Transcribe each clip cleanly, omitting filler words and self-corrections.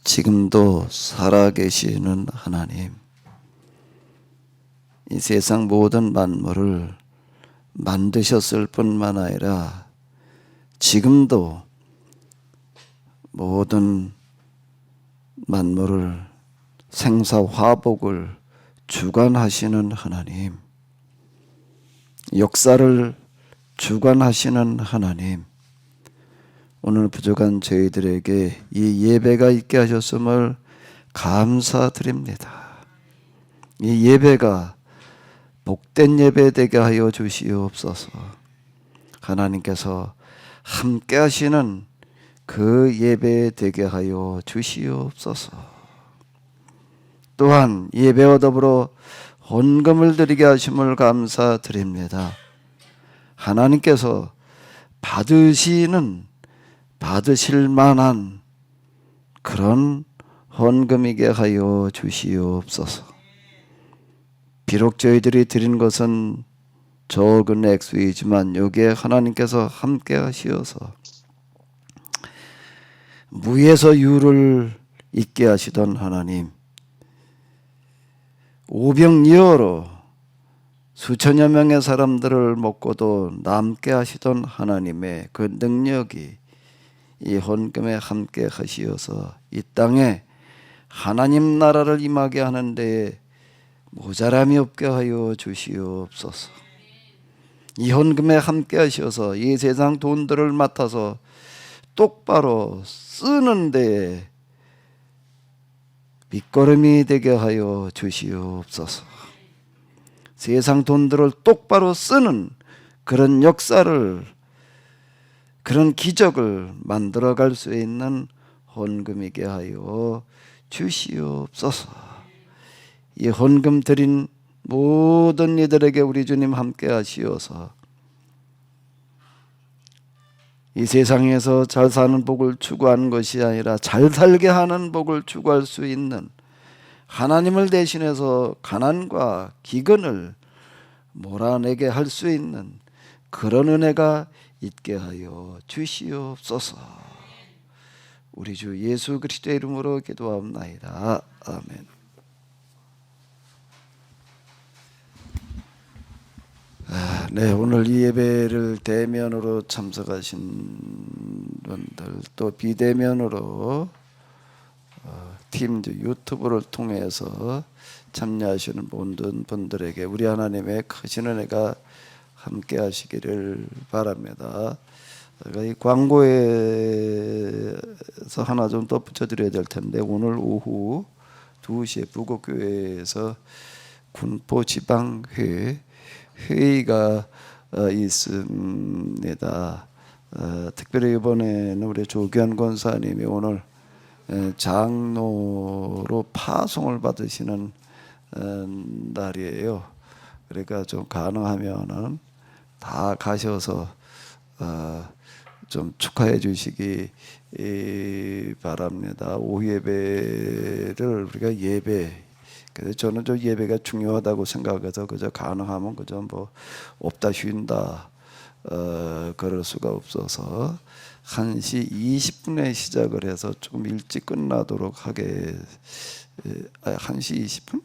지금도 살아계시는 하나님, 이 세상 모든 만물을 만드셨을 뿐만 아니라 지금도 모든 만물을 생사화복을 주관하시는 하나님, 역사를 주관하시는 하나님, 오늘 부족한 저희들에게 이 예배가 있게 하셨음을 감사드립니다. 이 예배가 복된 예배 되게 하여 주시옵소서. 하나님께서 함께 하시는 그 예배 되게 하여 주시옵소서. 또한 예배와 더불어 헌금을 드리게 하심을 감사드립니다. 하나님께서 받으실 만한 그런 헌금이게 하여 주시옵소서. 비록 저희들이 드린 것은 적은 액수이지만 여기에 하나님께서 함께 하시어서 무에서 유를 있게 하시던 하나님, 오병이어로 수천여 명의 사람들을 먹고도 남게 하시던 하나님의 그 능력이 이 헌금에 함께 하시어서 이 땅에 하나님 나라를 임하게 하는 데에 모자람이 없게 하여 주시옵소서. 이 헌금에 함께 하셔서 이 세상 돈들을 맡아서 똑바로 쓰는 데에 밑거름이 되게 하여 주시옵소서. 세상 돈들을 똑바로 쓰는 그런 역사를, 그런 기적을 만들어갈 수 있는 헌금이게 하여 주시옵소서. 이 헌금 드린 모든 이들에게 우리 주님 함께 하시어서 이 세상에서 잘 사는 복을 추구하는 것이 아니라 잘 살게 하는 복을 추구할 수 있는, 하나님을 대신해서 가난과 기근을 몰아내게 할 수 있는 그런 은혜가 있게 하여 주시옵소서. 우리 주 예수 그리스도의 이름으로 기도하옵나이다. 아멘. 네, 오늘 이 예배를 대면으로 참석하신 분들, 또 비대면으로 팀즈 유튜브를 통해서 참여하시는 모든 분들에게 우리 하나님의 크신 은혜가 함께 하시기를 바랍니다. 제가 이 광고에서 하나 좀 덧붙여 드려야 될 텐데, 오늘 오후 2시에 부곡교회에서 군포지방회 회의가 있습니다. 특별히 이번에는 우리 조규환 권사님이 오늘 장로로 파송을 받으시는 날이에요. 그러니까 좀 가능하면은 다 가셔서 좀 축하해 주시기 바랍니다. 오후 예배를 우리가 그래서 저는 좀 예배가 중요하다고 생각해서 그저 가능하면 그저 뭐 없다 쉰다 그럴 수가 없어서 1시 20분에 시작을 해서 좀 일찍 끝나도록 하게. 1시 20분?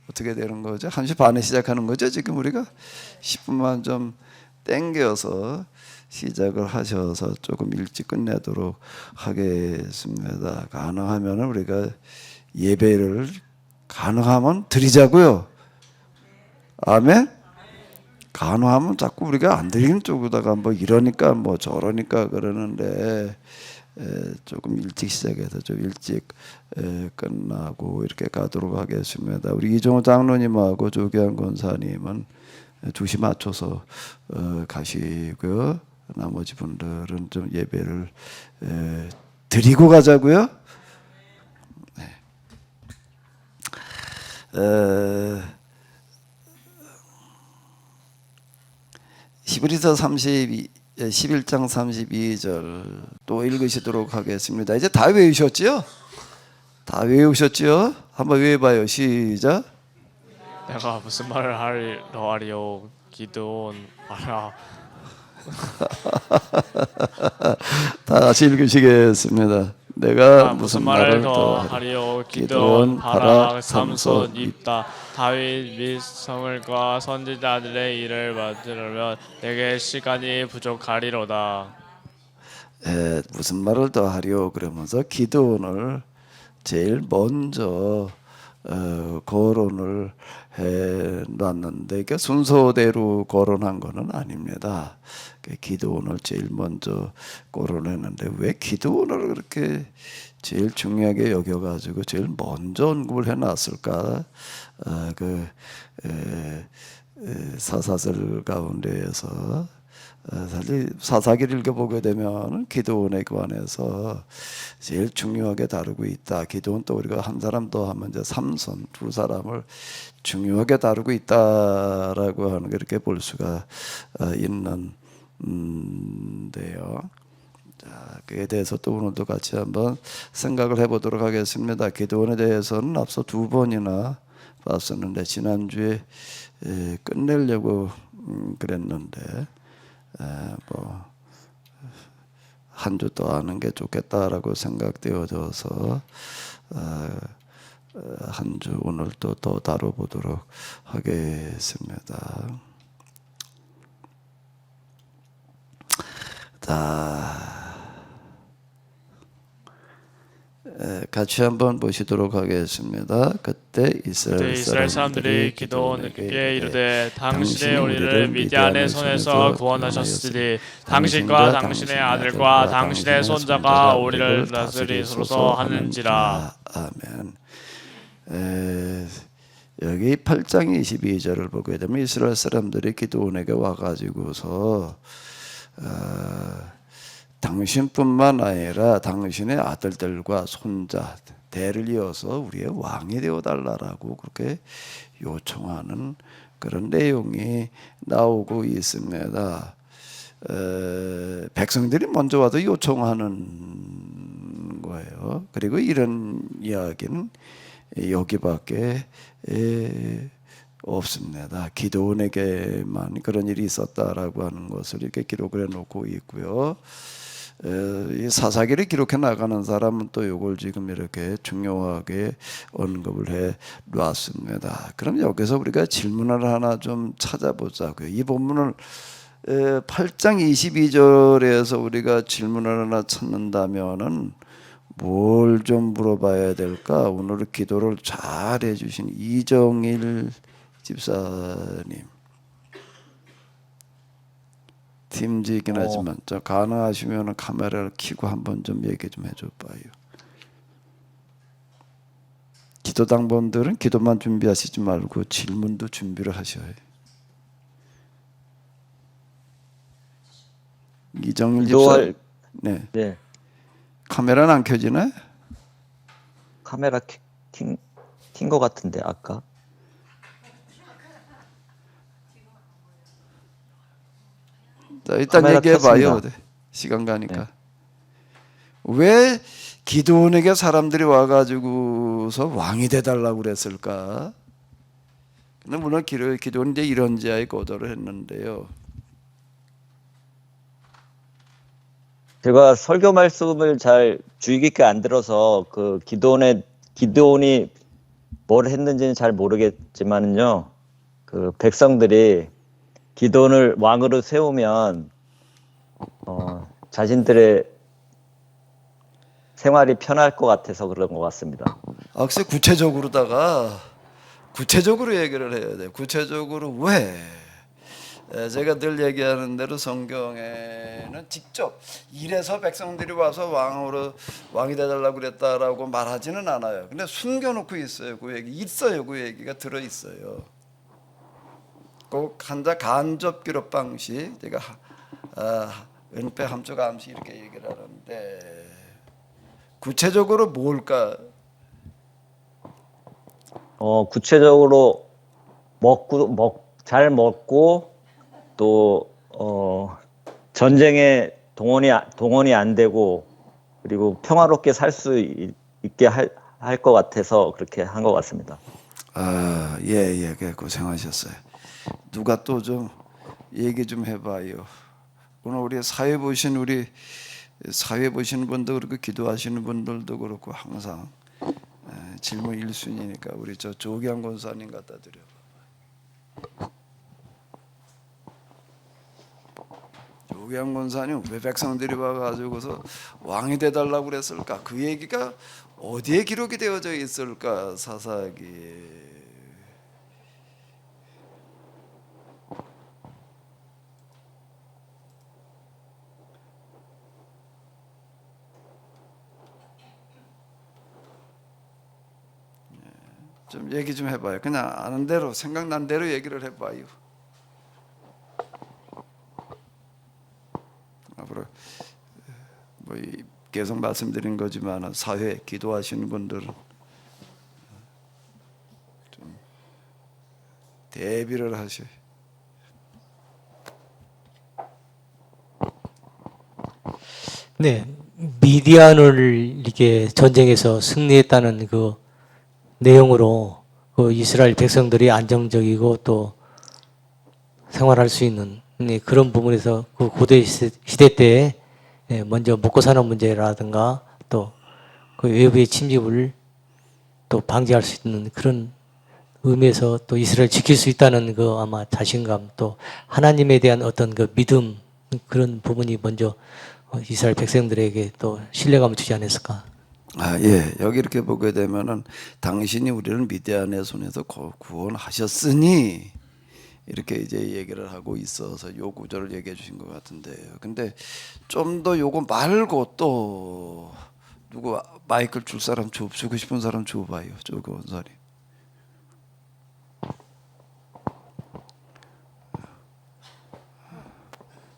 어떻게 되는 거죠? 1시 반에 시작하는 거죠? 지금 우리가 10분만 좀 땡겨서 시작을 하셔서 조금 일찍 끝내도록 하겠습니다. 가능하면 우리가 예배를 가능하면 드리자고요. 아멘. 가능하면 자꾸 우리가 안 드리는 쪽으로다가 뭐 이러니까 뭐 저러니까 그러는데 조금 일찍 시작해서 좀 일찍 끝나고 이렇게 가도록 하겠습니다. 우리 이종호 장로님하고 조규환 권사님은 2시 맞춰서 가시고요. 나머지 분들은 좀 예배를 드리고 가자고요. 11장 32절 또 읽으시도록 하겠습니다. 이제 다 외우셨지요? 다 외우셨지요? 한번 외워봐요. 시작. 내가 무슨 말을 하려 하리요 기드온 말아. 다 같이 읽으시겠습니다. 내가 무슨 말을 더 하리요. 기드온, 바락, 삼손, 입다, 다윗 및 성을과 선지자들의 일을 받으려면 내게 시간이 부족하리로다. 무슨 말을 더 하리요 그러면서 기드온을 제일 먼저 거론을 해 놨는데 이게 순서대로 거론한 거는 아닙니다. 기드온을 제일 먼저 거론했는데 왜 기드온을 그렇게 제일 중요하게 여겨가지고 제일 먼저 언급을 해놨을까? 사사들 가운데에서 사실 사사기를 읽어보게 되면 기드온에 관해서 제일 중요하게 다루고 있다. 기드온 또 우리가 한 사람 더 하면 이제 삼손 두 사람을 중요하게 다루고 있다라고 하는 게 이렇게 볼 수가 있는데요. 자, 그에 대해서 또 오늘도 같이 한번 생각을 해보도록 하겠습니다. 기드온에 대해서는 앞서 두 번이나 봤었는데 지난주에 끝내려고 그랬는데 뭐 한 주 더 하는 게 좋겠다라고 생각되어져서 한 주 오늘 또 더 다뤄보도록 하겠습니다. 자, 같이 한번 보시도록 하겠습니다. 그때 이스라엘 사람들이 기드온에게 이르되 당신이 우리를 미디안의 손에서 구원하셨으니 당신과 당신의 아들과 당신의 손자가 우리를 다스리소서 하는지라. 아멘. 여기 8장 22절을 보게 되면 이스라엘 사람들이 기드온에게 와가지고서 당신뿐만 아니라 당신의 아들들과 손자 대를 이어서 우리의 왕이 되어달라고 그렇게 요청하는 그런 내용이 나오고 있습니다. 백성들이 먼저 와도 요청하는 거예요. 그리고 이런 이야기는 여기밖에 없습니다. 기드온에게만 그런 일이 있었다라고 하는 것을 이렇게 기록을 해놓고 있고요. 이 사사기를 기록해 나가는 사람은 또 이걸 지금 이렇게 중요하게 언급을 해 놨습니다. 그럼 여기서 우리가 질문을 하나 좀 찾아보자고요. 이 본문을 8장 22절에서 우리가 질문을 하나 찾는다면은 뭘 좀 물어봐야 될까? 오늘 기도를 잘 해주신 이정일 집사님. 팀지이긴 하지만 저 가능하시면 카메라를 켜고 한번 좀 얘기 좀 해줘봐요. 기도 당번들은 기도만 준비하시지 말고 질문도 준비를 하셔야 해요. 이정일 집사. 네. 네. 카메라는 안 켜지네? 카메라 킨 거 같은데 아까. 자, 일단 얘기해봐요. 시간 가니까. 네. 왜 기드온에게 사람들이 와가지고서 왕이 돼달라고 그랬을까? 근데 물론 기드온이 이제 이런 지하에 거절을 했는데요. 제가 설교 말씀을 잘 주의 깊게 안 들어서 그 기드온이 뭘 했는지는 잘 모르겠지만은요. 그 백성들이 기드온을 왕으로 세우면 자신들의 생활이 편할 것 같아서 그런 것 같습니다. 글쎄 구체적으로 얘기를 해야 돼요. 구체적으로 왜? 제가 늘 얘기하는 대로 성경에는 직접 이래서 백성들이 와서 왕이 되달라고 그랬다라고 말하지는 않아요. 근데 숨겨놓고 있어요. 그 얘기 있어요. 그 얘기가 들어 있어요. 꼭 한자 간접 기록 방식, 제가 은폐 함축 암시 이렇게 얘기를 하는데 구체적으로 뭘까? 구체적으로 잘 먹고 또 전쟁에 동원이 안 되고 그리고 평화롭게 살 수 있게 할 것 같아서 그렇게 한 것 같습니다. 예, 고생하셨어요. 누가 또 좀 얘기 좀 해봐요. 오늘 우리 사회 보신 우리 사회 보시는 분도 그렇고 기도하시는 분들도 그렇고 항상 질문 1순위니까 우리 저 조기환 권사님 갖다 드려. 조기환 권사님 왜 백성들이 와가지고서 왕이 돼달라고 그랬을까? 그 얘기가 어디에 기록이 되어져 있을까? 사사기에. 좀 얘기 좀 해봐요. 그냥 아는 대로 생각난 대로 얘기를 해봐요. 앞으로 계속 말씀드린 거지만 사회 기도하시는 분들은 좀 대비를 하셔요. 네, 미디안을 이게 전쟁에서 승리했다는 그 내용으로 그 이스라엘 백성들이 안정적이고 또 생활할 수 있는 그런 부분에서 그 고대 시대 때에 먼저 먹고 사는 문제라든가 또 그 외부의 침입을 또 방지할 수 있는 그런 의미에서 또 이스라엘 지킬 수 있다는 그 아마 자신감 또 하나님에 대한 어떤 그 믿음 그런 부분이 먼저 이스라엘 백성들에게 또 신뢰감을 주지 않았을까? 예. 여기 이렇게 보게 되면은 당신이 우리를 미디안의 손에서 구원하셨으니 이렇게 이제 얘기를 하고 있어서 요 구절을 얘기해 주신 것 같은데요. 근데 좀 더 요거 말고 또 누구 마이크를 줄 사람 주고 싶은 사람 줘봐요. 저거 원사님.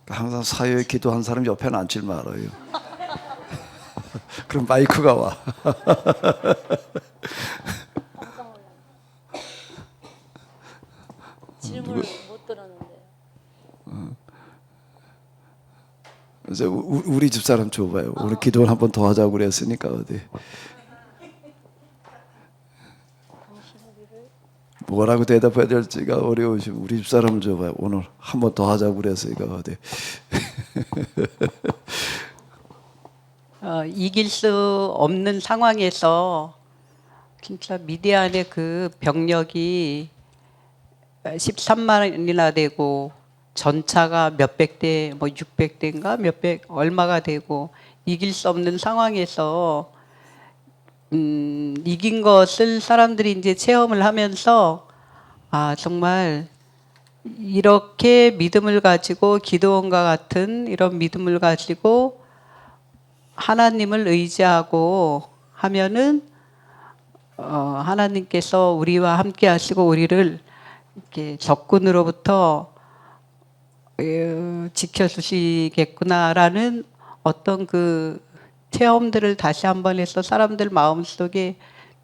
항상 사회에 기도한 사람 옆에는 앉질 말아요. 그럼 마이크가 와. 질문을 못 들었는데. 이제 우리 집 사람 줘봐요. 우리 기도를 한번 더 하자고 그랬으니까 어디. 뭐라고 대답해야 될지가 어려우시면 우리 집 사람 줘봐요. 오늘 한번 더 하자고 그랬으니까 어디. 이길 수 없는 상황에서 진짜 미디안의 그 병력이 13만이나 되고 전차가 몇백 대, 뭐 600대인가 몇백 얼마가 되고 이길 수 없는 상황에서 이긴 것을 사람들이 이제 체험을 하면서 정말 이렇게 믿음을 가지고 기드온과 같은 이런 믿음을 가지고 하나님을 의지하고 하면은 하나님께서 우리와 함께 하시고 우리를 이렇게 적군으로부터 지켜주시겠구나라는 어떤 그 체험들을 다시 한번 해서 사람들 마음속에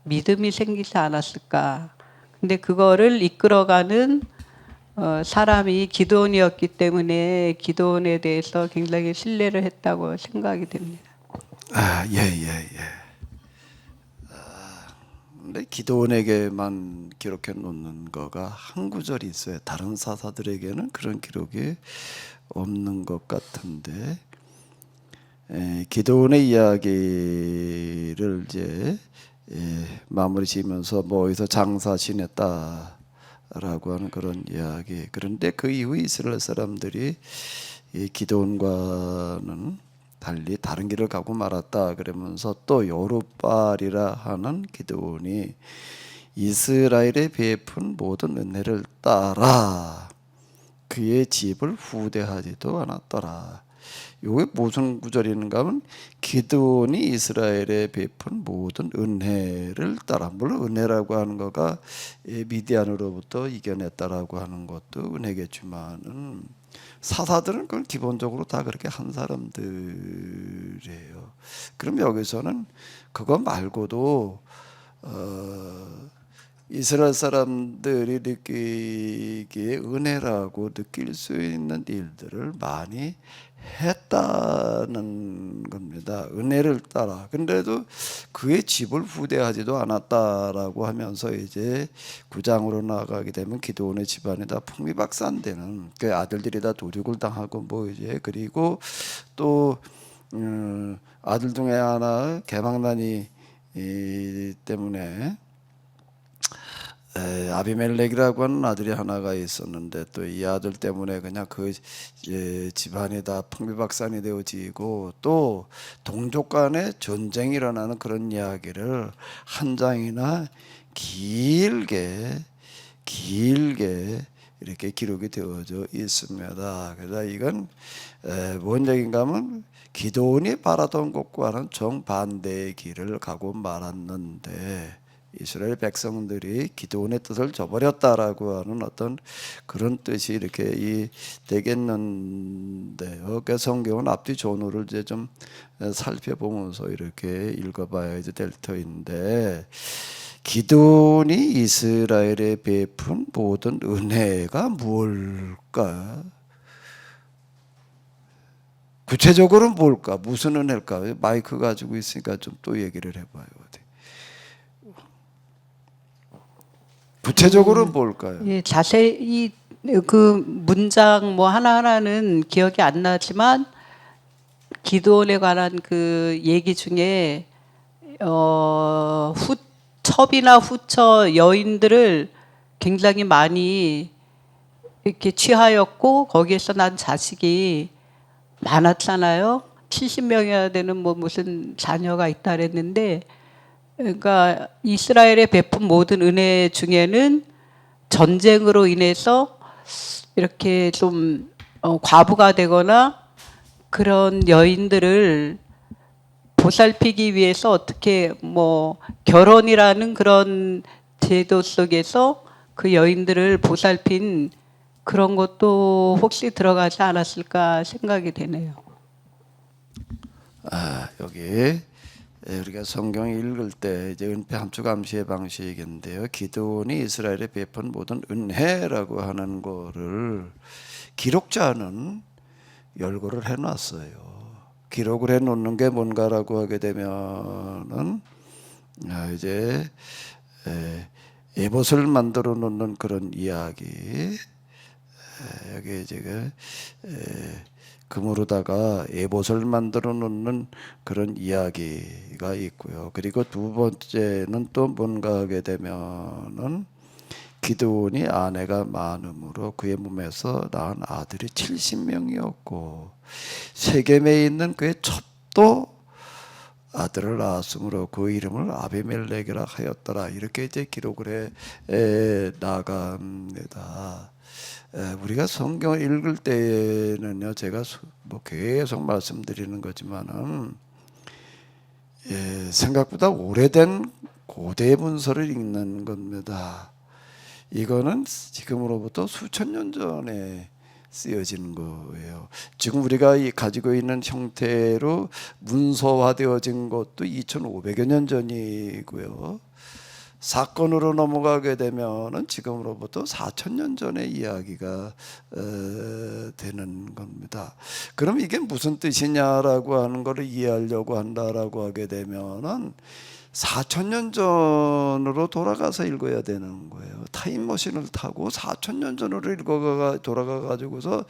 믿음이 생기지 않았을까. 근데 그거를 이끌어가는 사람이 기드온이었기 때문에 기드온에 대해서 굉장히 신뢰를 했다고 생각이 됩니다. 예. 근데 기도원에게만 기록해 놓는 거가 한 구절이 있어요. 다른 사사들에게는 그런 기록이 없는 것 같은데 기도원의 이야기를 이제 마무리 지으면서 뭐 어디서 장사 지냈다라고 하는 그런 이야기. 그런데 그 이후 이스라엘 사람들이 이 기도원과는 달리 다른 길을 가고 말았다. 그러면서 또 여룻발이라 하는 기드온이 이스라엘에 베푼 모든 은혜를 따라 그의 집을 후대하지도 않았더라. 이게 무슨 구절인가 하면 기드온이 이스라엘에 베푼 모든 은혜를 따라, 물론 은혜라고 하는 거가 미디안으로부터 이겨냈다라고 하는 것도 은혜겠지만은 사사들은 그걸 기본적으로 다 그렇게 한 사람들이에요. 그럼 여기서는 그거 말고도 이스라엘 사람들이 느끼기에 은혜라고 느낄 수 있는 일들을 많이 했다는 겁니다. 은혜를 따라. 근데도 그의 집을 후대하지도 않았다라고 하면서 이제 9장으로 나아가게 되면 기드온의 집안이 다 풍비박산되는 그 아들들이 다 도륙을 당하고 뭐 이제 그리고 또 아들 중에 하나 개망난이 때문에 아비멜렉이라고 하는 아들이 하나가 있었는데 또 이 아들 때문에 그냥 그 집안이 다 풍비박산이 되어지고 또 동족 간에 전쟁이 일어나는 그런 이야기를 한 장이나 길게 이렇게 기록이 되어져 있습니다. 그래서 이건 뭔 얘기인가 하면 기도원이 바라던 것과는 정반대의 길을 가고 말았는데 이스라엘 백성들이 기도원의 뜻을 저버렸다라고 하는 어떤 그런 뜻이 이렇게 되겠는데요. 그 성경은 앞뒤 전후를 이제 좀 살펴보면서 이렇게 읽어봐야 될 터인데 기도원이 이스라엘에 베푼 모든 은혜가 뭘까? 구체적으로 뭘까? 무슨 은혜일까? 마이크 가지고 있으니까 좀 또 얘기를 해봐요. 구체적으로 뭘까요? 예, 자세히 그 문장 뭐 하나하나는 기억이 안 나지만 기도원에 관한 그 얘기 중에 첩이나 후처 여인들을 굉장히 많이 이렇게 취하였고 거기에서 난 자식이 많았잖아요. 70명이나 되는 뭐 무슨 자녀가 있다 그랬는데 그러니까 이스라엘에 베푼 모든 은혜 중에는 전쟁으로 인해서 이렇게 좀 과부가 되거나 그런 여인들을 보살피기 위해서 어떻게 뭐 결혼이라는 그런 제도 속에서 그 여인들을 보살핀 그런 것도 혹시 들어가지 않았을까 생각이 되네요. 여기 우리가 성경 읽을 때 이제 은폐 함축 암시의 방식인데요. 기도원이 이스라엘에 베푼 모든 은혜라고 하는 거를 기록자는 열거를 해놨어요. 기록을 해놓는 게 뭔가라고 하게 되면은 이제 에봇을 만들어 놓는 그런 이야기. 여기 이제 금으로다가 에봇을 만들어 놓는 그런 이야기가 있고요. 그리고 두 번째는 또 뭔가 하게 되면은 기드온이 아내가 많음으로 그의 몸에서 낳은 아들이 70명이었고 세겜에 있는 그의 첩도 아들을 낳았으므로 그 이름을 아비멜렉이라 하였더라. 이렇게 이제 기록을 해 나갑니다. 우리가 성경을 읽을 때는요, 제가 뭐 계속 말씀드리는 거지만은 생각보다 오래된 고대 문서를 읽는 겁니다. 이거는 지금으로부터 수천 년 전에 쓰여진 거예요. 지금 우리가 가지고 있는 형태로 문서화되어진 것도 2,500여 년 전이고요. 사건으로 넘어가게 되면은 지금으로부터 4,000년 전의 이야기가 되는 겁니다. 그럼 이게 무슨 뜻이냐라고 하는 것을 이해하려고 한다라고 하게 되면은 4,000년 전으로 돌아가서 읽어야 되는 거예요. 타임머신을 타고 4,000년 전으로 돌아가 가지고서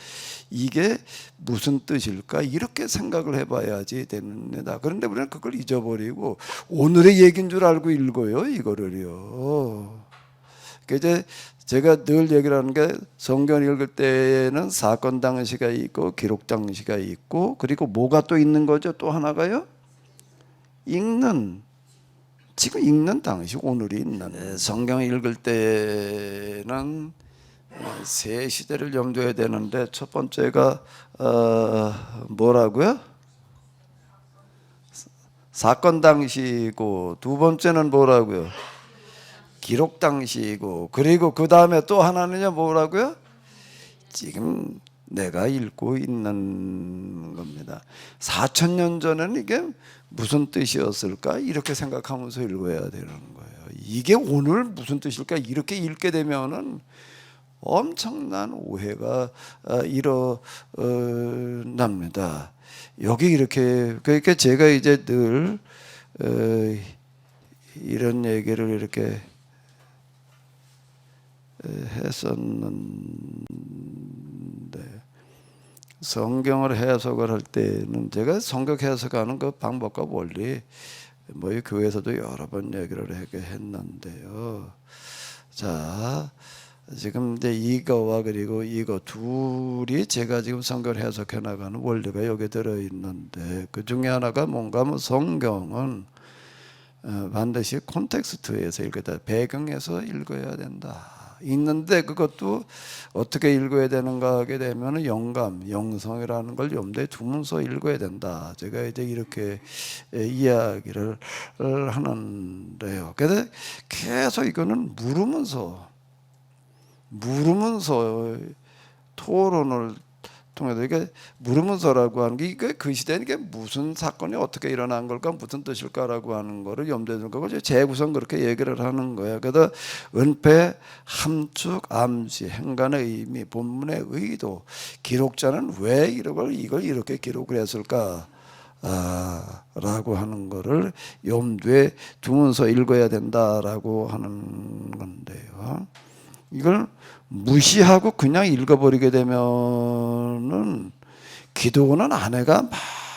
이게 무슨 뜻일까 이렇게 생각을 해봐야지 됩니다. 그런데 우리는 그걸 잊어버리고 오늘의 얘기인 줄 알고 읽어요, 이거를요. 이제 제가 늘 얘기를 하는 게 성경 읽을 때에는 사건 당시가 있고 기록 당시가 있고 그리고 뭐가 또 있는 거죠? 또 하나가요? 지금 읽는 당시 오늘이 있는 성경 읽을 때는 세 시대를 염두에 되는데 첫 번째가 뭐라고요? 사건 당시이고 두 번째는 뭐라고요? 기록 당시이고 그리고 그 다음에 또 하나는요 뭐라고요? 지금 내가 읽고 있는 겁니다. 4,000년 전에는 이게 무슨 뜻이었을까? 이렇게 생각하면서 읽어야 되는 거예요. 이게 오늘 무슨 뜻일까? 이렇게 읽게 되면은 엄청난 오해가 일어납니다. 여기 이렇게 그러니까 제가 이제 늘 이런 얘기를 이렇게 했었는데 성경을 해석을 할 때는 제가 성경 해석하는 그 방법과 원리 뭐 이 교회에서도 여러 번 얘기를 하게 했는데요. 자, 지금 이제 이거와 그리고 이거 둘이 제가 지금 성경을 해석해 나가는 원리가 여기 들어 있는데 그 중에 하나가 뭔가 하면 성경은 반드시 콘텍스트에서 읽어야 된다. 배경에서 읽어야 된다. 있는데 그것도 어떻게 읽어야 되는가 하게 되면 영감, 영성이라는 걸 염두에 두면서 읽어야 된다. 제가 이제 이렇게 이야기를 하는데요. 그래서 계속 이거는 물으면서 토론을 통해서 이게 물으면서라고 하는 게 이게 그 시대에 이게 무슨 사건이 어떻게 일어난 걸까 무슨 뜻일까라고 하는 거를 염두에 두는 거고 재구성 그렇게 얘기를 하는 거예요. 그래서 은폐, 함축, 암시, 행간의 의미, 본문의 의도, 기록자는 왜 이걸 이렇게 기록을 했을까? 라고 하는 거를 염두에 두면서 읽어야 된다라고 하는 건데요. 이걸 무시하고 그냥 읽어버리게 되면은 기도는 아내가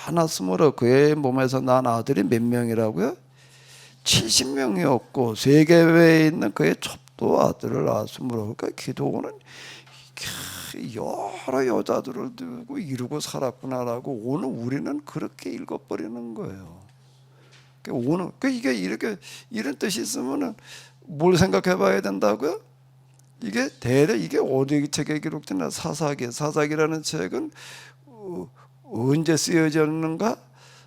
많았으므로 그의 몸에서 난 아들이 몇 명이라고요? 70명이었고 세계에 있는 그의 첩도 아들을 낳았으므로 그러니까 기도는 여러 여자들을 두고 이루고 살았구나라고 오늘 우리는 그렇게 읽어버리는 거예요. 오늘 이게 이렇게 이런 뜻이 있으면은 뭘 생각해봐야 된다고요? 이게 대략 이게 어디 책에 기록되나 사사기라는 책은 언제 쓰여졌는가?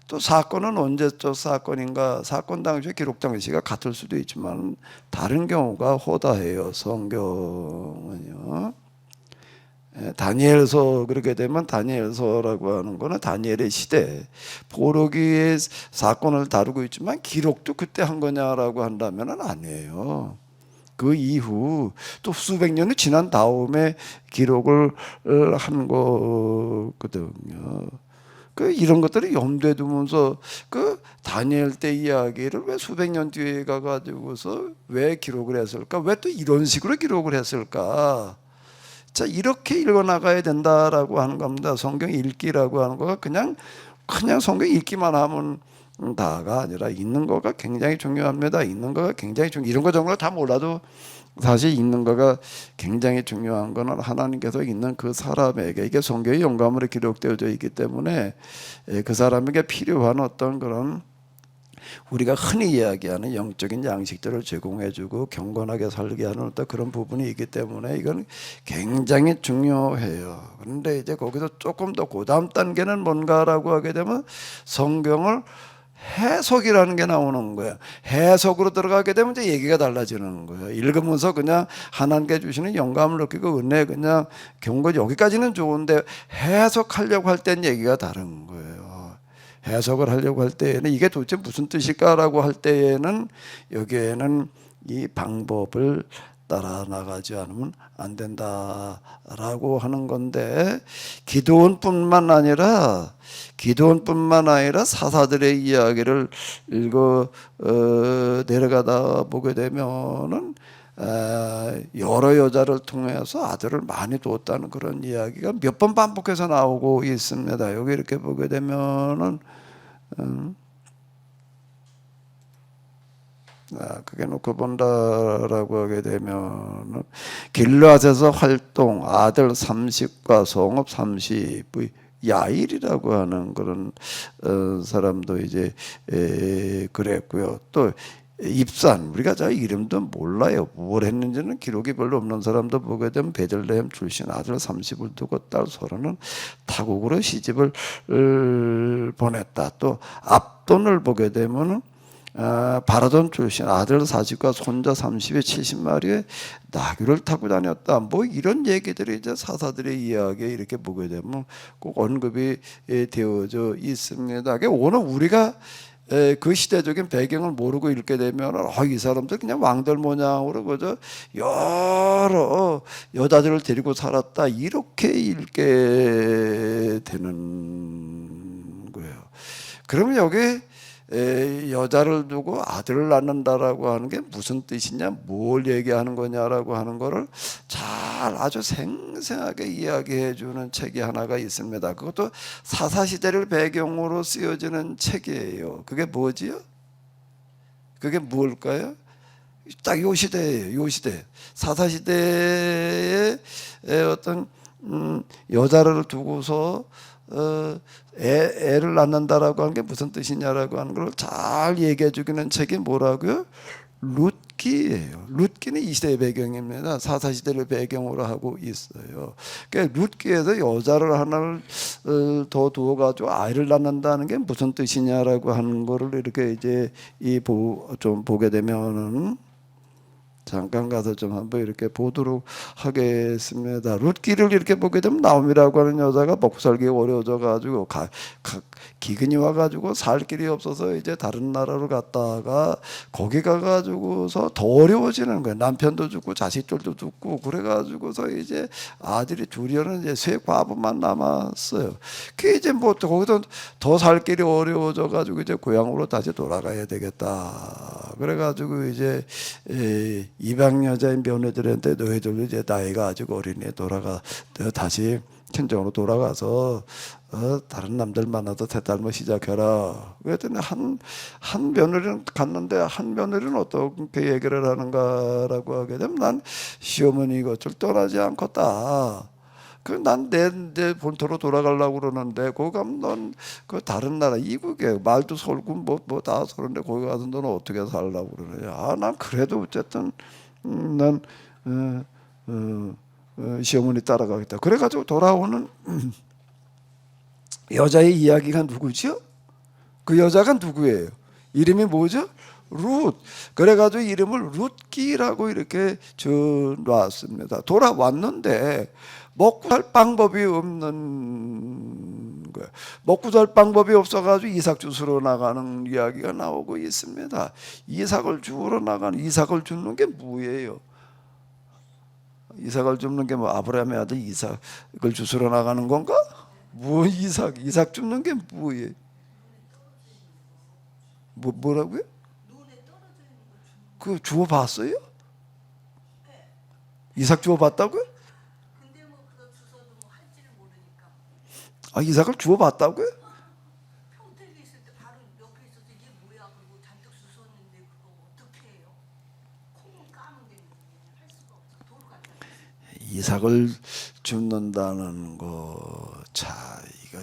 또 사건은 언제적 사건인가? 사건 당시에 기록 당시가 같을 수도 있지만 다른 경우가 허다해요. 성경은요. 다니엘서 그렇게 되면 다니엘서라고 하는 거는 다니엘의 시대 포로기의 사건을 다루고 있지만 기록도 그때 한 거냐라고 한다면은 아니에요. 그 이후 또 수백 년이 지난 다음에 기록을 한 거거든요. 그 이런 것들을 염두에 두면서 그 다니엘 때 이야기를 왜 수백 년 뒤에 가가지고서 왜 기록을 했을까? 왜 또 이런 식으로 기록을 했을까? 자, 이렇게 읽어나가야 된다라고 하는 겁니다. 성경 읽기라고 하는 거가 그냥 성경 읽기만 하면 다가 아니라 읽는 거가 굉장히 중요합니다. 읽는 거가 굉장히 이런 거 정도 다 몰라도 사실 읽는 거가 굉장히 중요한 거는 하나님께서 있는 그 사람에게 이게 성경의 영감으로 기록되어져 있기 때문에 그 사람에게 필요한 어떤 그런 우리가 흔히 이야기하는 영적인 양식들을 제공해주고 경건하게 살게 하는 어떤 그런 부분이 있기 때문에 이건 굉장히 중요해요. 그런데 이제 거기서 조금 더 고다음 단계는 뭔가라고 하게 되면 성경을 해석이라는 게 나오는 거예요. 해석으로 들어가게 되면 이제 얘기가 달라지는 거예요. 읽으면서 그냥 하나님께 주시는 영감을 느끼고 은혜 그냥 경건 여기까지는 좋은데 해석하려고 할 땐 얘기가 다른 거예요. 해석을 하려고 할 때에는 이게 도대체 무슨 뜻일까라고 할 때에는 여기에는 이 방법을 따라 나가지 않으면 안 된다라고 하는 건데 기도원뿐만 아니라 사사들의 이야기를 읽어 내려가다 보게 되면은 여러 여자를 통해서 아들을 많이 뒀다는 그런 이야기가 몇 번 반복해서 나오고 있습니다. 여기 이렇게 보게 되면은 그게 놓고 본다라고 하게 되면 길르앗에서 활동 아들 30과 성읍 30의 야일이라고 하는 그런 사람도 이제 그랬고요. 또 입산 우리가 저 이름도 몰라요. 뭘 했는지는 기록이 별로 없는 사람도 보게 되면 베들레헴 출신 아들 30을 두고 딸 30은 타국으로 시집을 보냈다. 또 압돈을 보게 되면은 바라돈 출신 아들 40과 손자 30에 70마리의 나귀를 타고 다녔다. 뭐 이런 얘기들이 이제 사사들의 이야기에 이렇게 보게 되면 꼭 언급이 되어져 있습니다. 오늘 우리가 그 시대적인 배경을 모르고 읽게 되면 이 사람들 그냥 왕들 모양으로 그저 여러 여자들을 데리고 살았다 이렇게 읽게 되는 거예요. 그러면 여기 여자를 두고 아들을 낳는다라고 하는 게 무슨 뜻이냐, 뭘 얘기하는 거냐라고 하는 거를 잘 아주 생생하게 이야기해 주는 책이 하나가 있습니다. 그것도 사사시대를 배경으로 쓰여지는 책이에요. 그게 뭐지요? 그게 뭘까요? 딱 요 시대예요. 요 시대. 사사시대에 어떤 여자를 두고서 애를 낳는다라고 하는 게 무슨 뜻이냐라고 하는 걸 잘 얘기해 주기는 책이 뭐라고요? 룻기예요. 룻기는 이 시대의 배경입니다. 사사시대를 배경으로 하고 있어요. 그러니까 룻기에서 여자를 하나를 더 두어가지고 아이를 낳는다는 게 무슨 뜻이냐라고 하는 거를 이렇게 이제 좀 보게 되면은 잠깐 가서 좀 한번 이렇게 보도록 하겠습니다. 룻기를 이렇게 보게 되면 나옴이라고 하는 여자가 먹고 살기 어려워져 가지고 기근이 와가지고 살 길이 없어서 이제 다른 나라로 갔다가 거기 가가지고서 더 어려워지는 거예요. 남편도 죽고 자식들도 죽고 그래가지고서 이제 아들이 둘이는 이제 세 과부만 남았어요. 그 이제 뭐 거기서 더 살 길이 어려워져 가지고 이제 고향으로 다시 돌아가야 되겠다. 그래가지고 이제 이방 여자인 며느들한테 너희들도 이제 나이가 아직 어린애 다시 친정으로 돌아가서 다른 남들 만나서 새딸모 시작해라. 그랬더니 한 며느리는 갔는데 한 며느리는 어떻게 얘기를 하는가라고 하게 되면 난 시어머니 것을 떠나지 않겠다. 난 내 본토로 돌아가려고 그러는데 거기 가면 넌 그 다른 나라 이국에 말도 설고 뭐 다 서는데 거기 가서 너는 어떻게 살려고 그러냐. 난 그래도 어쨌든 난 시어머니 따라가겠다. 그래가지고 돌아오는 여자의 이야기가 누구죠? 그 여자가 누구예요? 이름이 뭐죠? 룻. 그래가지고 이름을 룻기라고 이렇게 줘놨습니다. 돌아왔는데 먹고 살 방법이 없는 거예요. 먹고 살 방법이 없어가지고 이삭 주스러 나가는 이야기가 나오고 있습니다. 이삭을 주우러 나가는, 이삭을 줍는 게 뭐예요? 이삭을 줍는 게 뭐 아브라함의 아들 이삭을 주스러 나가는 건가? 뭐 이삭 줍는 게 뭐예요? 뭐라고요? 그 주워 봤어요? 이삭 주워 봤다고요? 아, 이삭을 주워 봤다고요? 평택에 있을 때 바로 옆에 있어서 이게 뭐야 그리고 잔뜩 주웠는데 그거 어떻게 해요? 콩은 까는데 할 수가 없어 도로 갖다 이삭을 줍는다는 거, 자, 이거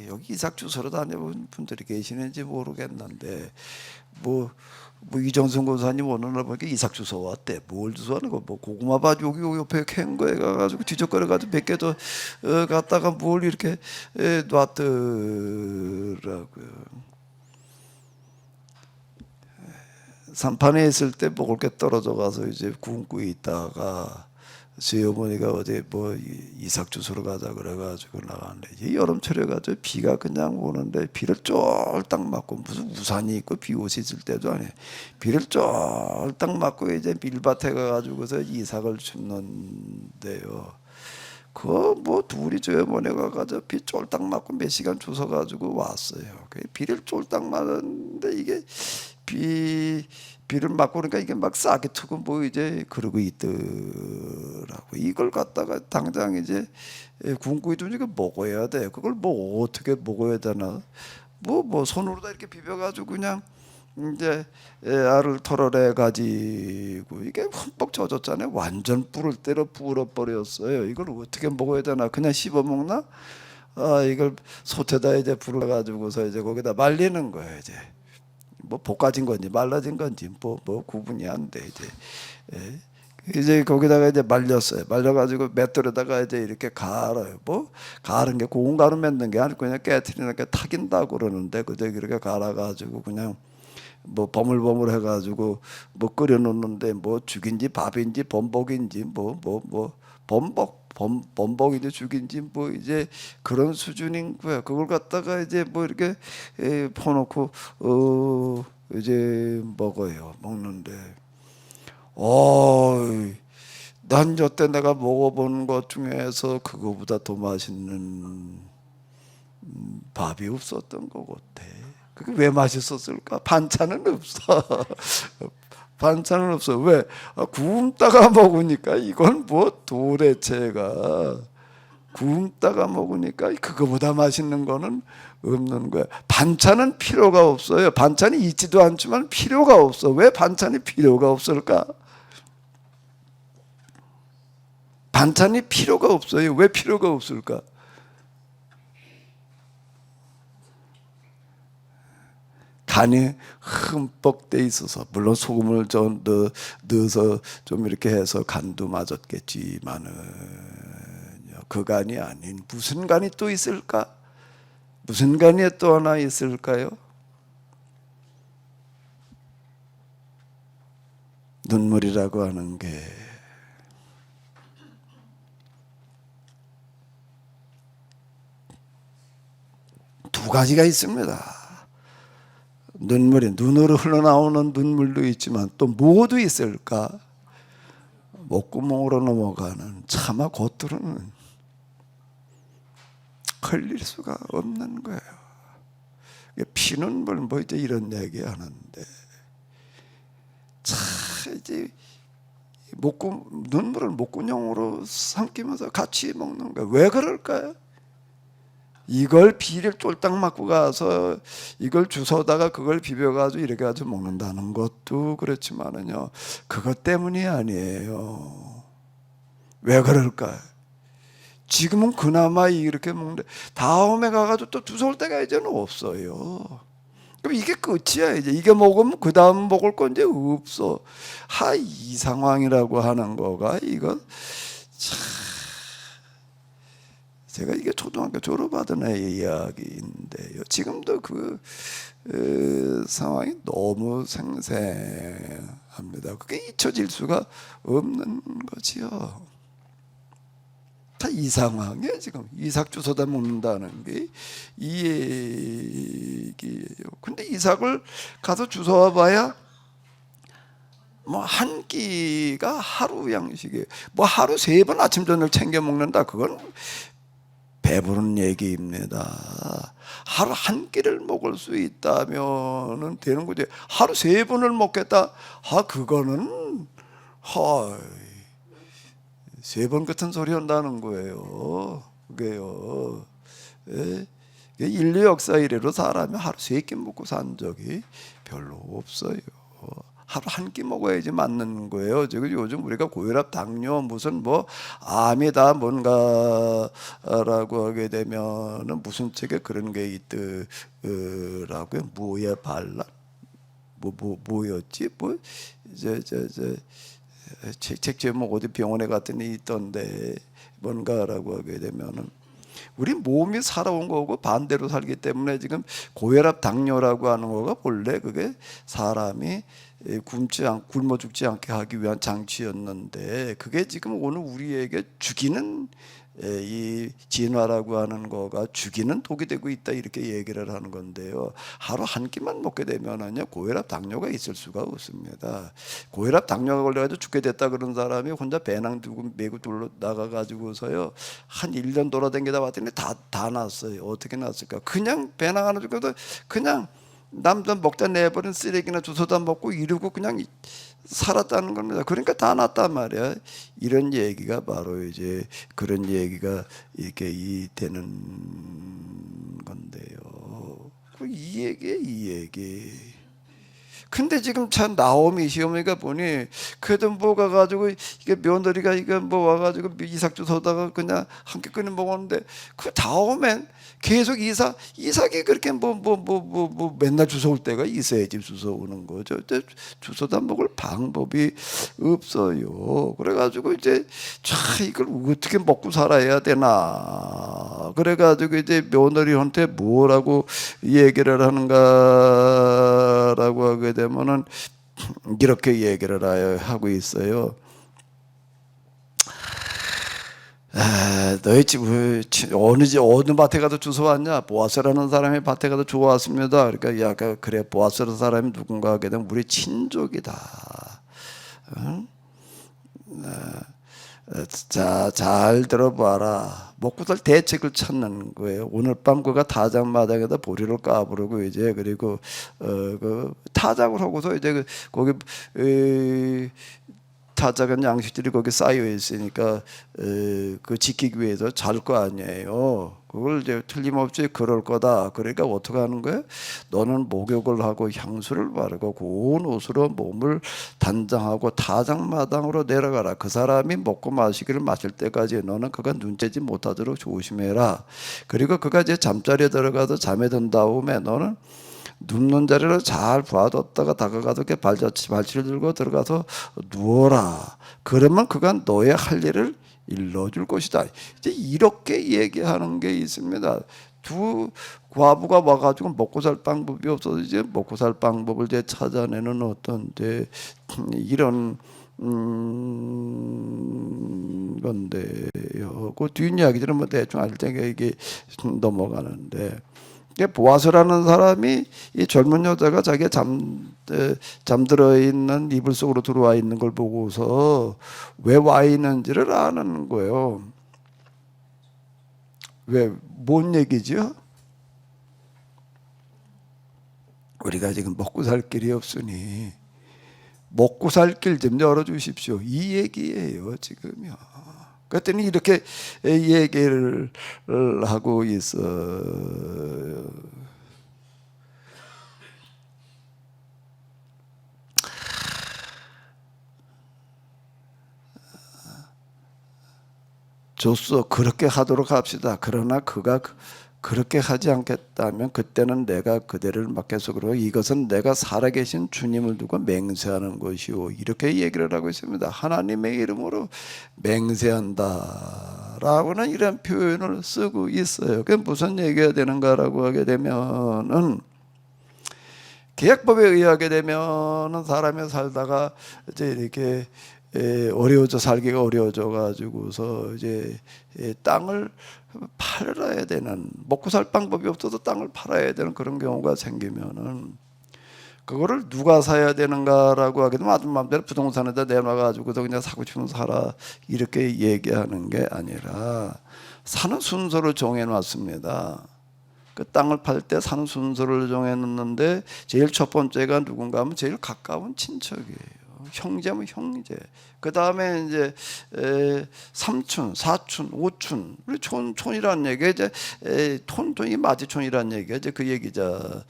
여기 이삭 주스러 다녀본 분들이 계시는지 모르겠는데, 뭐 이정선 권사님 어느 날 보니까 이삭 주워 왔대. 뭘 주워하는 거? 뭐 고구마밭 여기 옆에 캔 거에 가가지고 뒤적거려가지고 몇 개 더 갖다가 뭘 이렇게 놨더라고요. 산판에 있을 때 먹을 게 떨어져 가서 이제 굶고 있다가 시어머니가 어제 뭐 이삭 주스러 가자 그래가지고 나갔는데 이제 여름철에 가지고 비가 그냥 오는데 비를 쫄딱 맞고 무슨 우산이 있고 비 옷이 있을 때도 아니에요. 비를 쫄딱 맞고 이제 밀밭에 가가지고서 이삭을 줍는데요. 그 뭐 둘이 저어머니가 가서 비 쫄딱 맞고 몇 시간 주워가지고 왔어요. 그 비를 쫄딱 맞았는데 이게 비를 맞고 그러니까 이게 막 싹이 트고 뭐 이제 그러고 있더라고. 이걸 갖다가 당장 이제 굶고 있으니까 먹어야 돼. 그걸 뭐 어떻게 먹어야 되나? 뭐 손으로다 이렇게 비벼가지고 그냥 이제 알을 털어내 가지고 이게 흠뻑 젖었잖아요. 완전 불을 때려 불어버렸어요. 이걸 어떻게 먹어야 되나? 그냥 씹어 먹나? 아, 이걸 솥에다 이제 불을 가지고서 이제 거기다 말리는 거예요. 뭐 볶아진 건지 말라진 건지 뭐 구분이 안 돼 이제 거기다가 이제 말렸어요. 말려가지고 맷돌에다가 이제 이렇게 갈아요. 뭐 갈은 게 고운 가루 맺는 게 아니고 그냥 깨트리니까 탁인다고 그러는데 그저 그렇게 갈아가지고 그냥 뭐 버물버물 해가지고 뭐 끓여놓는데 뭐 죽인지 밥인지 범벅인지 범벅인지 죽인지 뭐 이제 그런 수준인 거야. 그걸 갖다가 이제 뭐 이렇게 퍼놓고 이제 먹는데 난 여태 내가 먹어본 것 중에서 그거보다 더 맛있는 밥이 없었던 것 같아. 그게 왜 맛있었을까? 반찬은 없어. 반찬은 없어. 왜? 굶다가 먹으니까 이건 뭐 도대체가 굶다가 먹으니까 그거보다 맛있는 거는 없는 거야. 반찬은 필요가 없어요. 반찬이 있지도 않지만 필요가 없어. 왜 반찬이 필요가 없을까? 반찬이 필요가 없어요. 왜 필요가 없을까? 간이 흠뻑 돼 있어서, 물론 소금을 좀 넣어서 좀 이렇게 해서 간도 맞았겠지만은 그 간이 아닌 무슨 간이 또 있을까? 무슨 간이 또 하나 있을까요? 눈물이라고 하는 게 두 가지가 있습니다. 눈물이 눈으로 흘러나오는 눈물도 있지만 또 뭐도 있을까? 목구멍으로 넘어가는 차마 겉으로는 흘릴 수가 없는 거예요. 피눈물 뭐 이제 이런 얘기 하는데 참 이제 눈물을 목구멍으로 삼키면서 같이 먹는 거예요. 왜 그럴까요? 이걸 비를 쫄딱 맞고 가서 이걸 주워다가 그걸 비벼가지고 이렇게 가지고 먹는다는 것도 그렇지만은요, 그것 때문이 아니에요. 왜 그럴까요? 지금은 그나마 이렇게 먹는데 다음에 가가지고 또 주워올 때가 이제는 없어요. 그럼 이게 끝이야. 이제 이게 먹으면 그 다음 먹을 건 이제 없어. 이 상황이라고 하는 거가 이거 참. 제가 이게 초등학교 졸업하던 애의 이야기인데요. 지금도 그 상황이 너무 생생합니다. 그게 잊혀질 수가 없는 거지요. 다 이 상황이에요. 지금 이삭 주워다 먹는다는 게 이 얘기예요. 근데 이삭을 가서 주워와 봐야 뭐 한 끼가 하루 양식이에요. 뭐 하루 3번 아침 저녁 챙겨 먹는다. 그건 배부른 얘기입니다. 하루 한 끼를 먹을 수 있다면은 되는 거지. 하루 3번을 먹겠다. 그거는 3번 같은 소리 한다는 거예요. 그게요. 예? 인류 역사 이래로 사람이 하루 3끼 먹고 산 적이 별로 없어요. 하루 한 끼 먹어야지 맞는 거예요. 지금 요즘 우리가 고혈압, 당뇨, 무슨 뭐 암이다 뭔가라고 하게 되면은 무슨 책에 그런 게 있더라고요. 뭐야 반란, 뭐였지? 책 제목 어디 병원에 갔더니 있던데 뭔가라고 하게 되면은. 우리 몸이 살아온 거고 반대로 살기 때문에 지금 고혈압, 당뇨라고 하는 거가 본래 그게 사람이 굶어 죽지 않게 하기 위한 장치였는데 그게 지금 오늘 우리에게 죽이는 이 진화라고 하는 거가 죽이는 독이 되고 있다 이렇게 얘기를 하는 건데요. 하루 한 끼만 먹게 되면은요 고혈압, 당뇨가 있을 수가 없습니다. 고혈압, 당뇨가 걸려가지고 죽게 됐다 그런 사람이 혼자 배낭 들고 메고 나가가지고서요 한 1년 돌아다니다 봤더니 다 났어요. 어떻게 났을까? 그냥 배낭 하나 주고도 그냥 남들 먹다 내버린 쓰레기나 주워다 먹고 이러고 그냥 살았다는 겁니다. 그러니까 다 났단 말이야. 이런 얘기가 바로 이제 그런 얘기가 이렇게 되는 건데요. 이 얘기. 근데 지금 참 나오미 시어머니가 보니 그래도 뭐 가가지고 이게 며느리가 이거 뭐 와가지고 이삭 주워다가 그냥 한 끼 끓여 먹었는데 그 다음엔 계속 이삭이 그렇게 뭐 맨날 주워올 때가 있어야지 주워오는 거죠. 주워다 먹을 방법이 없어요. 그래가지고 이제 이걸 어떻게 먹고 살아야 되나. 그래가지고 이제 며느리한테 뭐라고 얘기를 하는가라고 하게 되면은 이렇게 얘기를 하고 있어요. 너희 집 어느 밭에 가서 주워왔냐? 보아스라는 사람이 밭에 가서 주워왔습니다. 그러니까 그래 보아스라는 사람이 누군가 하게 되면 우리 친족이다. 응? 자, 잘 들어봐라. 먹고 살 대책을 찾는 거예요. 오늘 밤 그가 타작마당에다 보리를 까부르고 이제 그리고 그 타작을 하고서 이제 거기 타작한 양식들이 거기 쌓여 있으니까 그 지키기 위해서 잘 거 아니에요. 그걸 이제 틀림없이 그럴 거다. 그러니까 어떻게 하는 거예요? 너는 목욕을 하고 향수를 바르고 고운 옷으로 몸을 단장하고 타작마당으로 내려가라. 그 사람이 먹고 마시기를 마실 때까지 너는 그가 눈째지 못하도록 조심해라. 그리고 그가 이제 잠자리에 들어가서 잠에 든 다음에 너는 눕는 자리를 잘 봐뒀다가 다가가서 이렇게 발치를 들고 들어가서 누워라. 그러면 그가 너의 할 일을 일러줄 것이다. 이제 이렇게 얘기하는 게 있습니다. 두 과부가 와가지고 먹고 살 방법이 없어서 이제 먹고 살 방법을 이제 찾아내는 어떤 이제 이런 건데요. 그 뒷이야기들은 뭐 대충 알 때가 이게 넘어가는데. 보아스라는 사람이 이 젊은 여자가 자기가 잠들어 있는 이불 속으로 들어와 있는 걸 보고서 왜 와 있는지를 아는 거예요. 왜? 뭔 얘기죠? 우리가 지금 먹고 살 길이 없으니 먹고 살 길 좀 열어주십시오. 이 얘기예요, 지금요. 그랬더니 이렇게 얘기를 하고 있어요. 좋소, 그렇게 하도록 합시다. 그러나 그가 그렇게 하지 않겠다면 그때는 내가 그대를 맡겨서 그러고 이것은 내가 살아계신 주님을 두고 맹세하는 것이오. 이렇게 얘기를 하고 있습니다. 하나님의 이름으로 맹세한다라고는 이런 표현을 쓰고 있어요. 그게 무슨 얘기가 되는가라고 하게 되면은 계약법에 의하게 되면은 사람이 살다가 이제 이렇게 어려워져 살기가 어려워져 가지고서 이제 땅을 팔아야 되는, 먹고 살 방법이 없어서 땅을 팔아야 되는 그런 경우가 생기면은 그거를 누가 사야 되는가라고 하게 되면 아주 마음대로 부동산에다 내놔가지고서 그냥 사고 싶으면 사라 이렇게 얘기하는 게 아니라 사는 순서를 정해놨습니다. 그 땅을 팔 때 사는 순서를 정해놨는데 제일 첫 번째가 누군가 하면 제일 가까운 친척이에요. 형제면 형제. 그 다음에 이제 삼촌, 사촌, 오촌. 우리 촌이라는 얘기가 이제 톤이 마지촌이라는 얘기가 이제 그 얘기잖아요.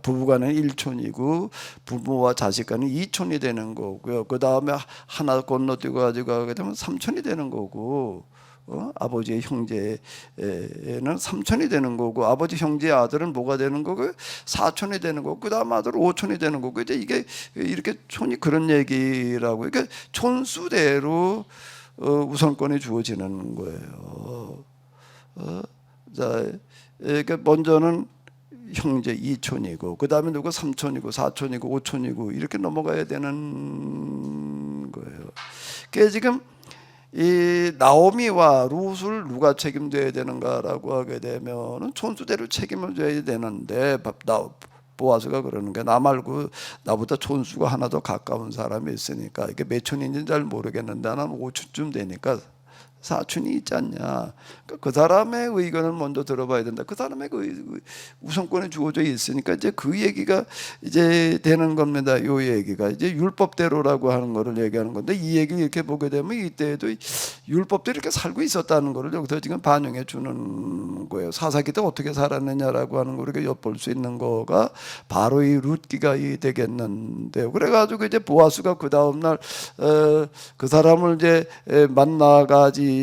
부부간은 1촌이고 부모와 자식간은 2촌이 되는 거고요. 그 다음에 하나 건너뛰고 가지고 가게 되면 3촌이 되는 거고. 아버지의 형제는 삼촌이 되는 거고 아버지 형제의 아들은 뭐가 되는 거고 사촌이 되는 거고 그 다음 아들은 오촌이 되는 거고 이제 이게 이렇게 촌이 그런 얘기라고 이게 촌수대로 우선권이 주어지는 거예요. 자, 그러니까 먼저는 형제 2촌이고 그 다음에 누가 3촌이고 4촌이고 5촌이고 이렇게 넘어가야 되는 거예요. 그게 지금 이 나오미와 룻을 누가 책임져야 되는가라고 하게 되면은 촌수대로 책임을 져야 되는데 보아스가 그러는 게 나 말고 나보다 촌수가 하나 더 가까운 사람이 있으니까 이게 몇 촌인지는 잘 모르겠는데 나는 5촌쯤 되니까 사촌이 있지 않냐. 그 사람의 의견을 먼저 들어봐야 된다. 그 사람의 그 우선권이 주어져 있으니까 이제 그 얘기가 이제 되는 겁니다. 요 얘기가 이제 율법대로라고 하는 거를 얘기하는 건데 이 얘기 이렇게 보게 되면 이때에도 율법대로 이렇게 살고 있었다는 거를 여기서 지금 반영해 주는 거예요. 사사기 때 어떻게 살았느냐라고 하는 걸 이렇게 엿볼 수 있는 거가 바로 이 룻기가 되겠는데요. 그래가지고 이제 보아스가 그 다음 날 그 사람을 이제 만나가지.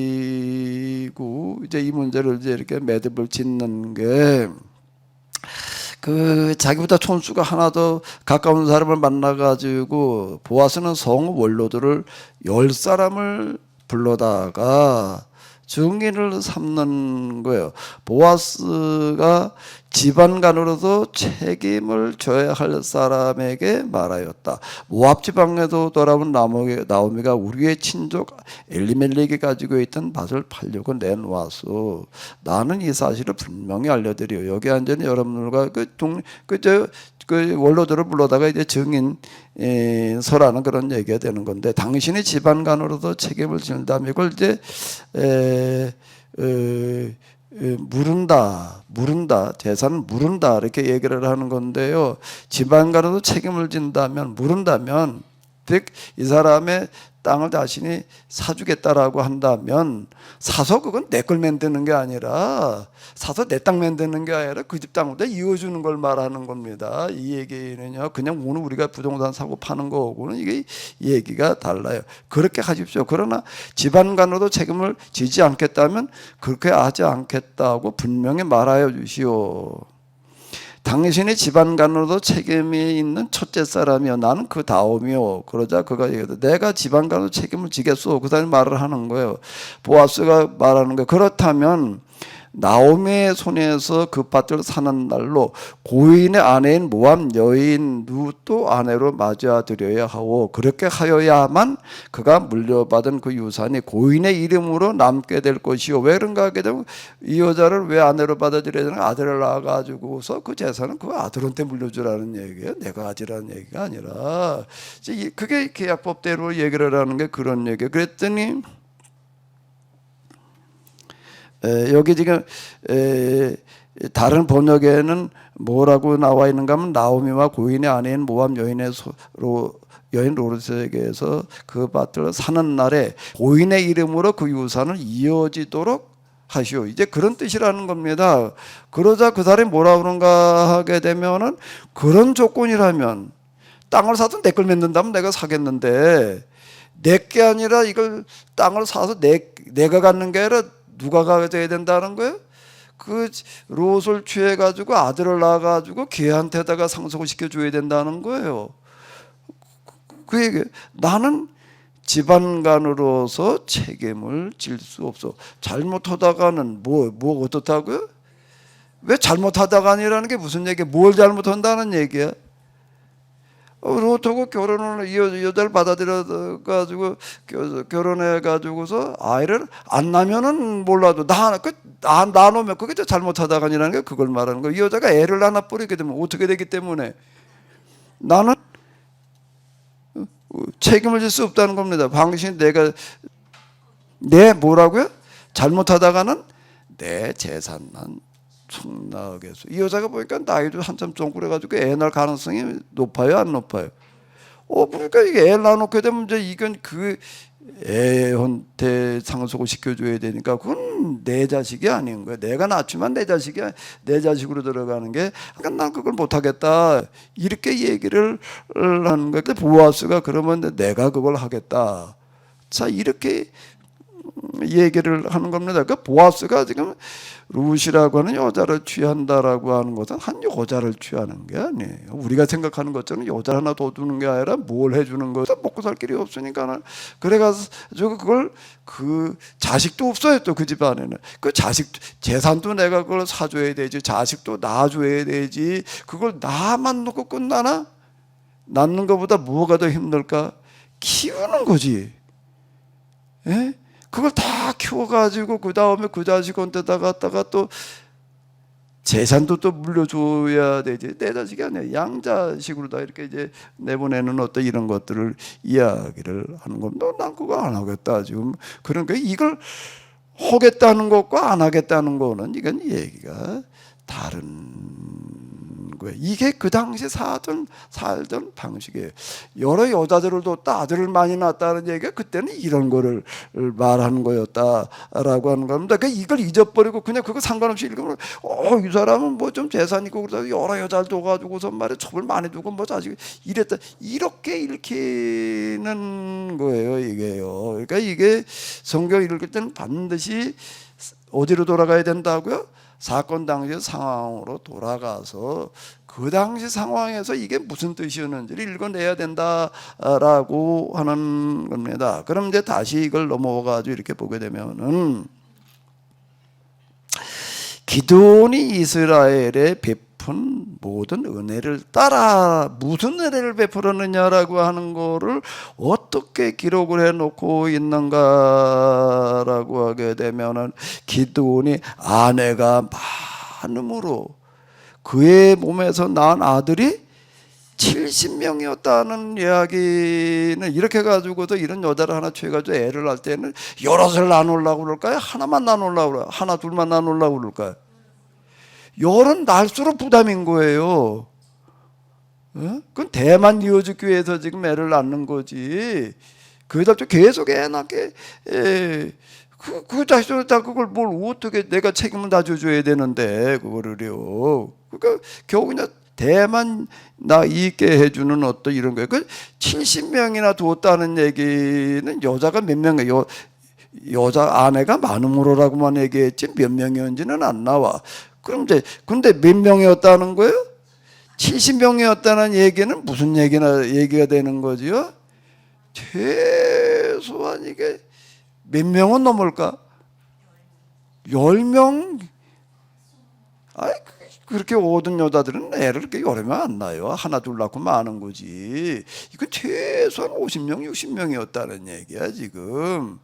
고 이제 이 문제를 이제 이렇게 매듭을 짓는 게 그 자기보다 촌수가 하나 더 가까운 사람을 만나가지고 보아스는 성 원로들을 10사람을 불러다가 증인을 삼는 거예요. 보아스가 집안간으로도 책임을 져야 할 사람에게 말하였다. 모압 지방에도 돌아온 나오미가 우리의 친족 엘리멜렉이 가지고 있던 밭을 팔려고 내놓았어. 나는 이 사실을 분명히 알려드려. 여기 앉은 여러분들과 그 원로들을 불러다가 이제 증인 서라는 그런 얘기가 되는 건데, 당신이 집안간으로도 책임을 진다면 이걸 이제 물은다, 재산을 물은다 이렇게 얘기를 하는 건데요. 집안간으로도 책임을 진다면, 물은다면, 즉 이 사람의 땅을 자신이 사주겠다라고 한다면, 사서 그건 내 걸 만드는 게 아니라, 사서 내 땅 만드는 게 아니라 그 집 땅보다 이어주는 걸 말하는 겁니다. 이 얘기는요, 그냥 오늘 우리가 부동산 사고 파는 거하고는 이게 얘기가 달라요. 그렇게 하십시오. 그러나 집안 간으로도 책임을 지지 않겠다면 그렇게 하지 않겠다고 분명히 말하여 주시오. 당신이 집안간으로도 책임이 있는 첫째 사람이요, 나는 그 다음이요. 그러자 그가 얘기하다, 내가 집안간으로 책임을 지겠소. 그 사람이 말을 하는 거예요. 보아스가 말하는 거예요. 그렇다면 나오미의 손에서 그 밭을 사는 날로 고인의 아내인 모압 여인 룻도 아내로 맞아들여야 하고, 그렇게 하여야만 그가 물려받은 그 유산이 고인의 이름으로 남게 될 것이요. 왜 그런가 하게 되면, 이 여자를 왜 아내로 받아들여야 되나? 아들을 낳아가지고서 그 재산은 그 아들한테 물려주라는 얘기예요. 내가 가지라는 얘기가 아니라. 그게 계약법대로 얘기를 하는 게 그런 얘기예요. 그랬더니 여기 지금 다른 번역에는 뭐라고 나와 있는가 하면, 나오미와 고인의 아내인 모압 여인의 여인 롯에게서 그 밭을 사는 날에 고인의 이름으로 그 유산을 이어지도록 하시오. 이제 그런 뜻이라는 겁니다. 그러자 그 사람이 뭐라 그런가 하게 되면은, 그런 조건이라면 땅을 사도 내 걸 만든다면 내가 사겠는데, 내게 아니라 이걸 땅을 사서 내가 갖는 게 아니라 누가 가져야 된다는 거예요? 그 롯을 취해가지고 아들을 낳아가지고 걔한테다가 상속을 시켜줘야 된다는 거예요. 그 얘기, 나는 집안간으로서 책임을 질 수 없어. 잘못하다가는 뭐 어떻다고요? 왜 잘못하다가 아니라는 게 무슨 얘기야? 뭘 잘못한다는 얘기야? 롯하고 결혼을, 이 여자를 받아들여가지고 결혼해가지고서 아이를 안 낳으면은 몰라도 낳으면 그게 잘못하다가 아니라는 게 그걸 말하는 거예요. 이 여자가 애를 낳아 버리게 되면 어떻게 되기 때문에 나는 책임을 질 수 없다는 겁니다. 당신 뭐라고요? 잘못하다가는 내 재산만 총나하겠어. 이 여자가 보니까 나이도 한참 좀 그래가지고 애 낳을 가능성이 높아요, 안 높아요? 그러니까 이게 애 낳아놓게 되면 이제 이건 그 애한테 상속을 시켜줘야 되니까 그건 내 자식이 아닌 거야. 내가 낳지만 내 자식으로 들어가는 게, 그러니까 난 그걸 못하겠다 이렇게 얘기를 하는 거야. 근데 보아스가 그러면 내가 그걸 하겠다. 자, 이렇게 얘기를 하는 겁니다. 그 보아스가 지금 룻이라고 하는 여자를 취한다라고 하는 것은 한 여자를 취하는 게 아니에요. 우리가 생각하는 것처럼 여자 하나 더 두는 게 아니라 뭘 해주는 거죠? 먹고 살 길이 없으니까. 그래가지고 그걸, 그 자식도 없어요. 또 그 집안에는 그 자식 재산도 내가 그걸 사줘야 되지, 자식도 낳아줘야 되지. 그걸 나만 놓고 끝나나? 낳는 것보다 뭐가 더 힘들까? 키우는 거지. 예? 그걸 다 키워가지고 그 다음에 그 자식한테다가 또 재산도 또 물려줘야 되지. 내 자식이 아니야, 양자식으로 다 이렇게 이제 내보내는 어떤 이런 것들을 이야기를 하는 겁니다. 난 그거 안 하겠다 지금. 그러니까 이걸 하겠다는 것과 안 하겠다는 거는 이건 얘기가 다른 거예요. 이게 그 당시 살던 방식이에요. 여러 여자들을 뒀다 아들을 많이 낳았다는 얘기가 그때는 이런 거를 말하는 거였다라고 하는 겁니다. 그러니까 이걸 잊어버리고 그냥 그거 상관없이 읽으면, 이 사람은 뭐 좀 재산 있고 그러다 여러 여자를 둬가지고서 말에 첩을 많이 두고 뭐 자식 이랬다, 이렇게 읽히는 거예요, 이게요. 그러니까 이게 성경 읽을 때는 반드시 어디로 돌아가야 된다고요? 사건 당시 상황으로 돌아가서 그 당시 상황에서 이게 무슨 뜻이었는지를 읽어내야 된다라고 하는 겁니다. 그럼 이제 다시 이걸 넘어가지고 이렇게 보게 되면은, 기드온이 이스라엘에 베푼 모든 은혜를 따라 무슨 은혜를 베풀었느냐라고 하는 거를 어떻게 기록을 해놓고 있는가라고 하게 되면은, 기드온이 아내가 많음으로 그의 몸에서 낳은 아들이 70명이었다는 이야기는 이렇게 가지고도 이런 여자를 하나 취해가지고 애를 낳을 때는 여럿을 나누려고 그럴까요? 하나만 나누려고 그럴까요? 하나 둘만 나누려고 그럴까요? 여럿 날수록 부담인 거예요. 그건 대만 이어주 교회에서 지금 애를 낳는 거지. 그 다음에 계속 애 낳게 그 자식들 다 그걸 뭘 어떻게 내가 책임을 다 져줘야 되는데 그거를요. 그러니까 겨우 그냥 대만 나 있게 해주는 어떤 이런 거예요. 그 70명이나 두었다는 얘기는 여자가 몇 명이에요? 여자 아내가 많음으로라고만 얘기했지 몇 명이었는지는 안 나와. 그럼 이제 근데 몇 명이었다는 거예요? 70명이었다는 얘기는 무슨 얘기가 되는 거지요? 최소한 이게 몇 명은 넘을까? 10명? 아이 그렇게 오던 여자들은 애를 그렇게 여러 명 안 낳아요. 하나 둘 낳고 많은 거지. 이건 최소한 50명, 60명이었다는 얘기야 지금.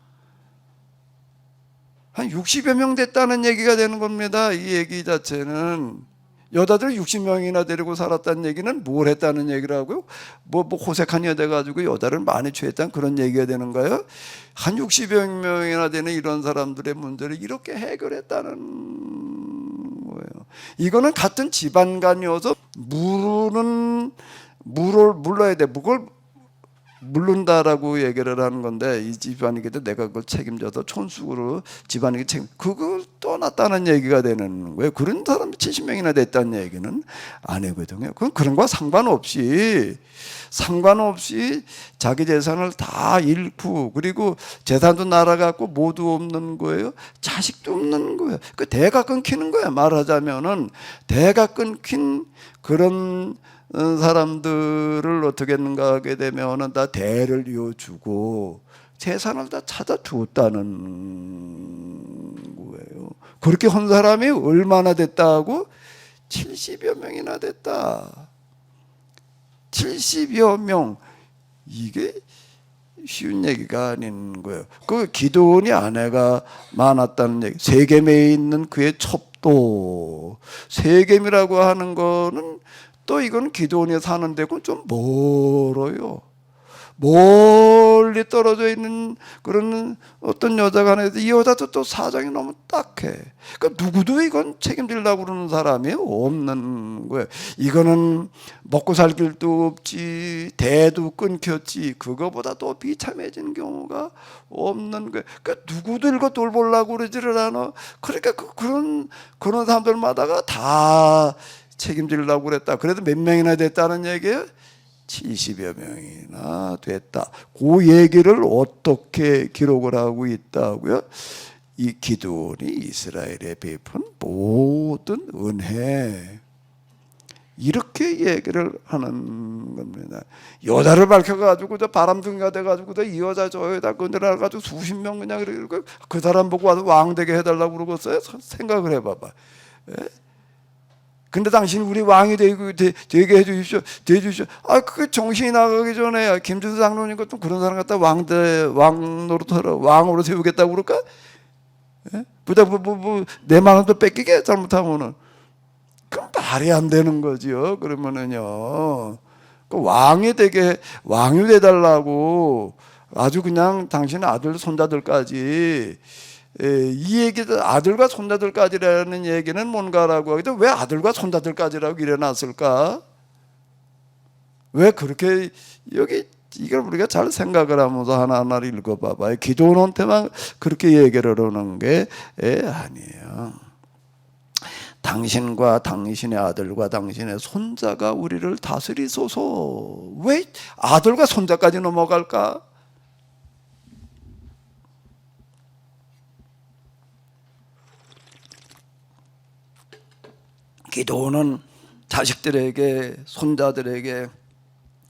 한 60여 명 됐다는 얘기가 되는 겁니다. 이 얘기 자체는. 여자들 60명이나 데리고 살았다는 얘기는 뭘 했다는 얘기라고요? 뭐 호색한 여자 가지고 여자를 많이 취했다는 그런 얘기가 되는가요? 한 60여 명이나 되는 이런 사람들의 문제를 이렇게 해결했다는 거예요. 이거는 같은 집안간이어서 물어야 돼. 그걸 물른다라고 얘기를 하는 건데 이 집안이기도 내가 그걸 책임져서 촌수로 집안이 그걸 떠났다는 얘기가 되는 거예요. 그런 사람이 70명이나 됐다는 얘기는 아니거든요. 그건 그런 거와 상관없이 자기 재산을 다 잃고 그리고 재산도 날아갔고 모두 없는 거예요. 자식도 없는 거예요. 그 대가 끊기는 거예요. 말하자면은 대가 끊긴 그런 사람들을 어떻게 했는가 하게 되면은 다 대를 이어주고 재산을 다 찾아주었다는 거예요. 그렇게 한 사람이 얼마나 됐다고? 70여 명이나 됐다. 70여 명. 이게 쉬운 얘기가 아닌 거예요. 그 기드온이 아내가 많았다는 얘기. 세겜에 있는 그의 첩도. 세겜이라고 하는 거는 또 이건 기드온이 사는 데고 좀 멀어요. 멀리 떨어져 있는 그런 어떤 여자가 하나 있는데 이 여자도 또 사정이 너무 딱해. 그러니까 누구도 이건 책임지려고 그러는 사람이 없는 거예요. 이거는 먹고 살 길도 없지, 대도 끊겼지, 그거보다 더 비참해진 경우가 없는 거예요. 그러니까 누구도 이거 돌보려고 그러지를 않아. 그러니까 그런 사람들마다가 다 책임지려고 그랬다. 그래도 몇 명이나 됐다는 얘기예요? 70여 명이나 됐다. 그 얘기를 어떻게 기록을 하고 있다고요? 이 기드온이 이스라엘에 베푼 모든 은혜. 이렇게 얘기를 하는 겁니다. 여자를 밝혀가지고 저 바람둥이가 돼가지고 이 여자 저 여자 건드려가지고 수십 명 그냥 이렇게 그 사람 보고 와서 왕 되게 해달라고 그러겠어요? 생각을 해봐봐. 예? 근데 당신 우리 왕이 되게 해주십시오. 대주십시오. 그게 정신이 나가기 전에 김준수 장로님 같은 그런 사람 갖다 왕 노릇하러 왕으로 세우겠다고 그럴까? 예? 내 마음도 뺏기게 잘못하면은 그럼 말이 안 되는 거지요. 그러면은요, 그 왕이 돼달라고 아주 그냥 당신 아들 손자들까지. 이 얘기도 아들과 손자들까지라는 얘기는 뭔가라고 하기도 왜 아들과 손자들까지라고 이래놨을까? 왜 그렇게 이걸 우리가 잘 생각을 하면서 하나하나를 읽어봐봐요. 기도원한테만 그렇게 얘기를 하는 게 아니에요. 당신과 당신의 아들과 당신의 손자가 우리를 다스리소서. 왜 아들과 손자까지 넘어갈까? 기도는 자식들에게 손자들에게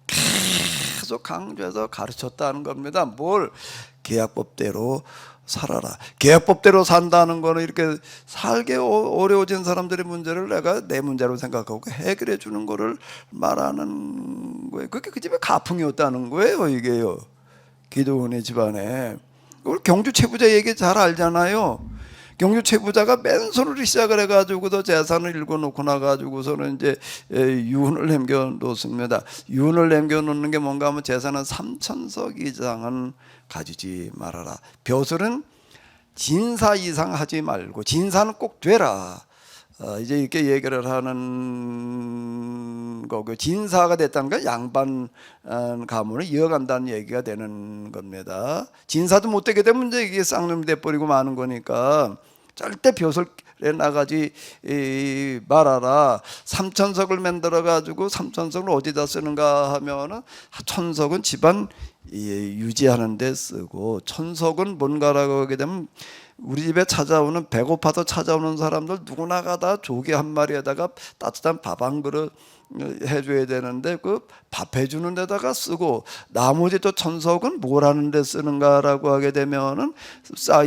계속 강조해서 가르쳤다는 겁니다. 뭘? 계약법대로 살아라. 계약법대로 산다는 거는 이렇게 살기 어려워진 사람들의 문제를 내가 내 문제로 생각하고 해결해 주는 거를 말하는 거예요. 그게 그 집에 가풍이었다는 거예요. 이게요. 기도원의 집안에. 그걸 경주 최부자 얘기 잘 알잖아요. 경주 최부자가 맨손으로 시작을 해가지고도 재산을 읽어놓고 나가지고서는 이제 유언을 남겨놓습니다. 유언을 남겨놓는 게 뭔가 하면 재산은 3,000석 이상은 가지지 말아라. 벼슬은 진사 이상 하지 말고 진사는 꼭 되라. 이제 이렇게 얘기를 하는 거고, 진사가 됐다는 건 양반 가문을 이어간다는 얘기가 되는 겁니다. 진사도 못 되게 되면 이제 이게 쌍놈이 돼버리고 마는 거니까 절대 벼슬에 나가지 말아라. 3,000석을 만들어 가지고 3,000석을 어디다 쓰는가 하면은 1,000석은 집안 유지하는 데 쓰고, 1,000석은 뭔가라고 하게 되면 우리 집에 찾아오는, 배고파서 찾아오는 사람들 누구나 가다 조개 한 마리에다가 따뜻한 밥 한 그릇 해줘야 되는데 그 밥 해주는 데다가 쓰고, 나머지 또 1,000석은 뭘 하는 데 쓰는가라고 하게 되면은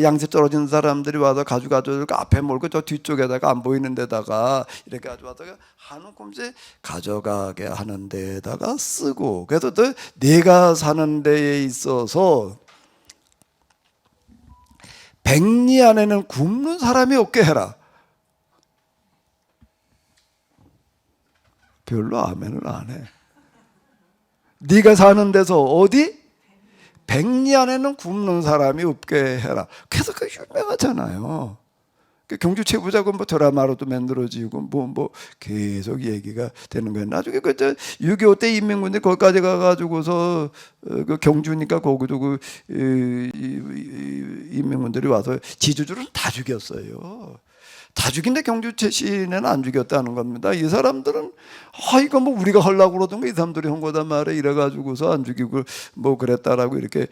양세 떨어진 사람들이 와서 가져가지고 앞에 몰고 저 뒤쪽에다가 안 보이는 데다가 이렇게 가져와서 한 움큼씩 가져가게 하는 데다가 쓰고, 그래서 또 내가 사는 데에 있어서 백리 안에는 굶는 사람이 없게 해라. 별로 아멘을 안 해. 네가 사는 데서 어디? 백리 안에는 굶는 사람이 없게 해라. 계속 그 유명하잖아요. 경주 최부자고 뭐 드라마로도 만들어지고 뭐 계속 얘기가 되는 거예요. 나중에 그 6.25 때 인민군대 거기까지 가가지고서 그 경주니까 거기도 그 인민군들이 와서 지주들은 다 죽였어요. 다 죽인데 경주 최신에는 안 죽였다는 겁니다. 이 사람들은 이거 뭐 우리가 하려고 그러던 거 이 사람들이 한 거단 말이야. 이래가지고서 안 죽이고 뭐 그랬다라고 이렇게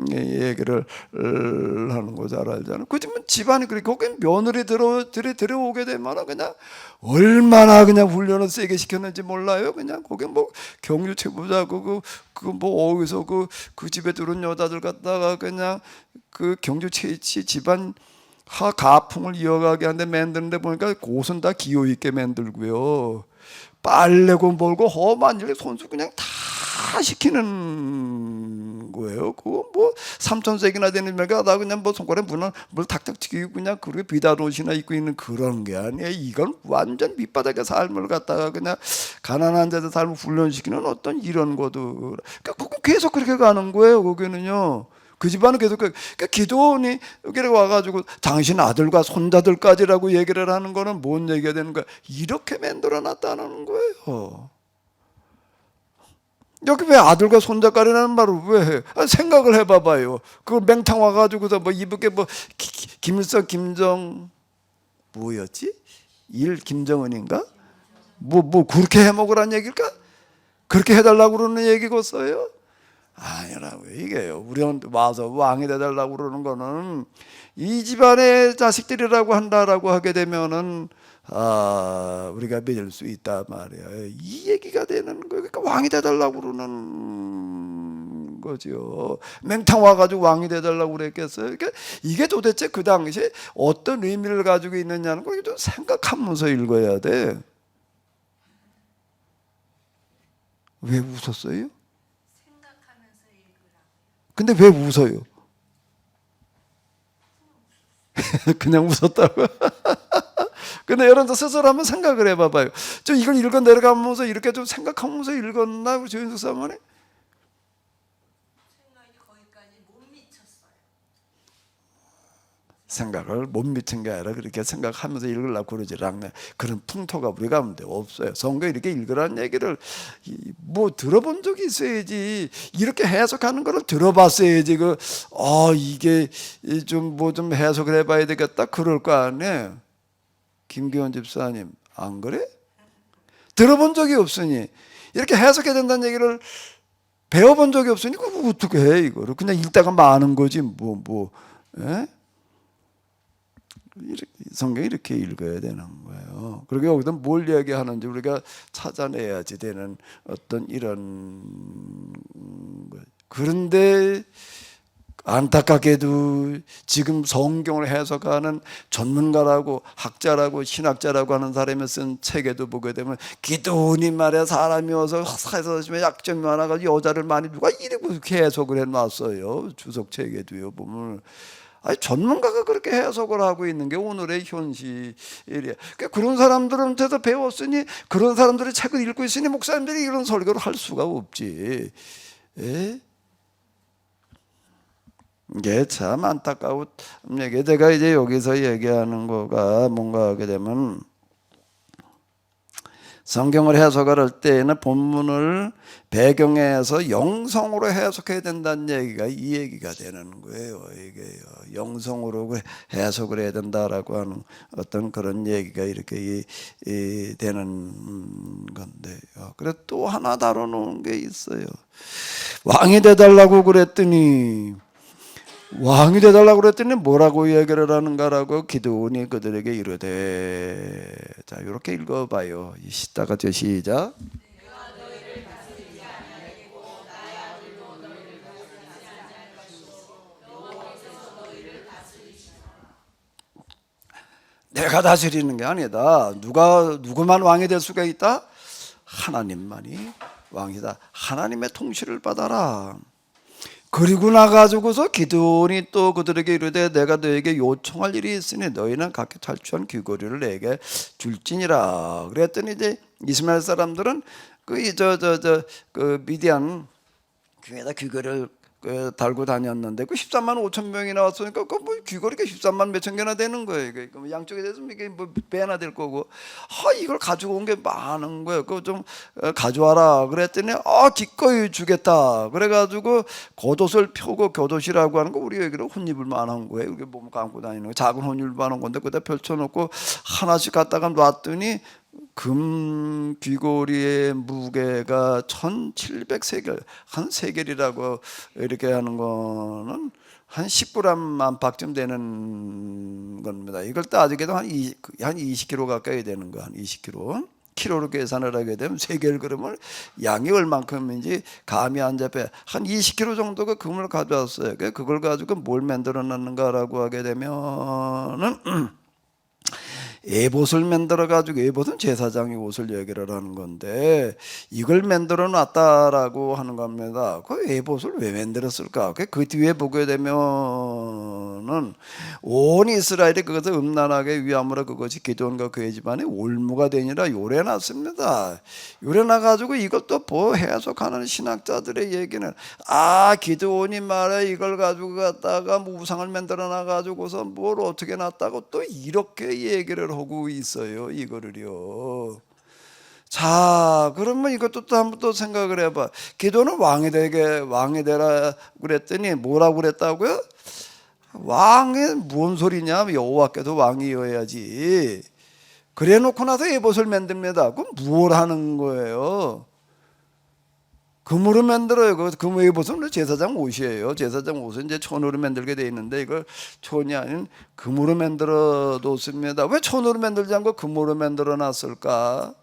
얘기를 하는 거 잘 알잖아. 그지만 집안이 그렇게 거기 며느리 들어오게 되면 그냥 얼마나 그냥 훈련을 세게 시켰는지 몰라요. 그냥 거기 뭐 경주 최부자고 그 뭐 어디서 그 집에 들어온 여자들 갖다가 그냥 그 경주 최씨 집안 가풍을 이어가게 하는데 만드는데 보니까 곳은 다 기호 있게 만들고요. 빨래고 몰고 험한 일 손수 그냥 다 시키는 거예요. 그거 뭐 3,000색이나 되는 mel가 나 그냥 뭐 손가락에 물 탁탁 튀기고 그냥 그렇게 비단 옷이나 입고 있는 그런 게 아니에요. 이건 완전 밑바닥의 삶을 갖다가 그냥 가난한 자들 삶을 훈련시키는 어떤 이런 거도. 그러니까 계속 그렇게 가는 거예요. 거기는요. 그 집안은 계속 기도원이 여기 와가지고 당신 아들과 손자들까지라고 얘기를 하는 거는 뭔 얘기가 되는 거야? 이렇게 만들어놨다는 거예요. 여기 왜 아들과 손자까지라는 말을 왜 해? 생각을 해봐봐요. 그걸 맹탕 와가지고서 뭐 이렇게 뭐 김일성, 김정 뭐였지? 김정은인가? 뭐 그렇게 해먹으란 얘기일까? 그렇게 해달라고 그러는 얘기겠어요? 아니라고 이게요. 우리한테 와서 왕이 돼달라고 그러는 거는 이 집안의 자식들이라고 한다라고 하게 되면은 우리가 믿을 수 있단 말이에요. 이 얘기가 되는 거예요. 그러니까 왕이 돼달라고 그러는 거죠. 맹탕 와가지고 왕이 돼달라고 그랬겠어요. 그러니까 이게 도대체 그 당시에 어떤 의미를 가지고 있느냐는 걸 좀 생각하면서 읽어야 돼. 왜 웃었어요? 근데 왜 웃어요? 그냥 웃었다고. 근데 여러분들 스스로 한번 생각을 해봐봐요. 좀 이걸 읽어 내려가면서 이렇게 좀 생각하면서 읽었나 우리 조인숙 사모님? 생각이 거기까지 못 미쳤어요. 생각을 못 미친 게 아니라 그렇게 생각하면서 읽으려고 그러지 않네. 그런 풍토가 우리 가운데 없어요. 성경 이렇게 읽으라는 얘기를 뭐 들어본 적이 있어야지. 이렇게 해석하는 거를 들어봤어야지. 이게 좀 뭐 좀 해석을 해봐야 되겠다. 그럴 거 아니에요. 김기원 집사님 안 그래? 들어본 적이 없으니 이렇게 해석해야 된다는 얘기를 배워본 적이 없으니 그거 어떻게 해 이거를? 그냥 읽다가 마는 거지 뭐. 예? 성경 이렇게 읽어야 되는 거예요. 그리고 여기서 뭘 이야기하는지 우리가 찾아내야지 되는 어떤 이런 거. 그런데 안타깝게도 지금 성경을 해석하는 전문가라고 학자라고 신학자라고 하는 사람이 쓴 책에도 보게 되면 기도원이 말이야 사람이어서 사회사심에 약점이 많아가지고 여자를 많이 누가 이렇게 해석을 해놨어요. 주석책에도요 보면 아니, 전문가가 그렇게 해석을 하고 있는 게 오늘의 현실이에요. 그러니까 그런 사람들한테서 배웠으니, 그런 사람들이 책을 읽고 있으니 목사님들이 이런 설교를 할 수가 없지. 예? 이게 참 안타까운 얘기. 내가 이제 여기서 얘기하는 거가 뭔가 하게 되면, 성경을 해석을 할 때에는 본문을 배경에서 영성으로 해석해야 된다는 얘기가 이 얘기가 되는 거예요. 이게 영성으로 해석을 해야 된다라고 하는 어떤 그런 얘기가 이렇게 되는 건데요. 그래 또 하나 다뤄놓은 게 있어요. 왕이 돼달라고 그랬더니 뭐라고 얘기를 하는가라고 기드온이 그들에게 이르되, 자 이렇게 읽어봐요. 시다가 시작. 내가 다스리는 게 아니다. 누구만 왕이 될 수가 있다? 하나님만이 왕이다. 하나님의 통치를 받아라. 그리고 나가지고서 기드온이 또 그들에게 이르되 내가 너에게 요청할 일이 있으니 너희는 각기 탈취한 귀고리를 내게 줄지니라. 그랬더니 이제 이스마엘 사람들은 그 미디안 귀에다 귀고리를 달고 다녔는데 그 13만 5천 명이 나왔으니까 그 뭐 귀걸이가 13만 몇천 개나 되는 거예요. 그 양쪽에 대해서 이게 뭐 배나 될 거고, 이걸 가지고 온 게 많은 거예요. 그거 좀 가져와라. 그랬더니 기꺼이 주겠다. 그래가지고 겉옷을 펴고, 겉옷이라고 하는 거 우리 얘기로 혼입을 만한 거예요. 이게 몸 감고 다니는 거, 작은 혼입을 만한 건데 그다 펼쳐놓고 하나씩 갖다가 놨더니 금 귀고리의 무게가 1700세겔, 한 세겔이라고 이렇게 하는 거는 한 10g 안팎쯤 되는 겁니다. 이걸 따지게도 한 20kg 가까이 되는 거, 한 20kg. 키로로 계산을 하게 되면 세겔 그러면 양이 얼만큼인지 감이 안 잡혀. 한 20kg 정도가 금을 가져왔어요. 그걸 가지고 뭘 만들어 놨는가라고 하게 되면은 에봇을 만들어 가지고, 에봇은 제사장의 옷을 얘기를 하는 건데 이걸 만들어 놨다라고 하는 겁니다. 그 에봇을 왜 만들었을까? 그 뒤에 보게 되면은 온 이스라엘이 그것을 음란하게 위함으로 그것이 기드온과 그의 집안에 올무가 되니라 요래놨습니다. 요래놔 가지고 이걸 또 해석하는 신학자들의 얘기는 기드온이 말해 이걸 가지고 갖다가 뭐 우상을 만들어 놔 가지고서 뭘 어떻게 놨다고 또 이렇게 얘기를 하고 있어요. 이거를요. 자, 그러면 이것도 또 한번 또 생각을 해봐. 기도는 왕이 되라 그랬더니 뭐라고 그랬다고요? 왕이 뭔 소리냐? 여호와께서 왕이어야지. 그래 놓고 나서 에봇을 만듭니다. 그럼 뭘 하는 거예요? 금으로 만들어요. 그 금 에봇은 제사장 옷이에요. 제사장 옷은 이제 천으로 만들게 돼 있는데 이걸 천이 아닌 금으로 만들어 뒀습니다. 왜 천으로 만들지 않고 금으로 만들어 놨을까?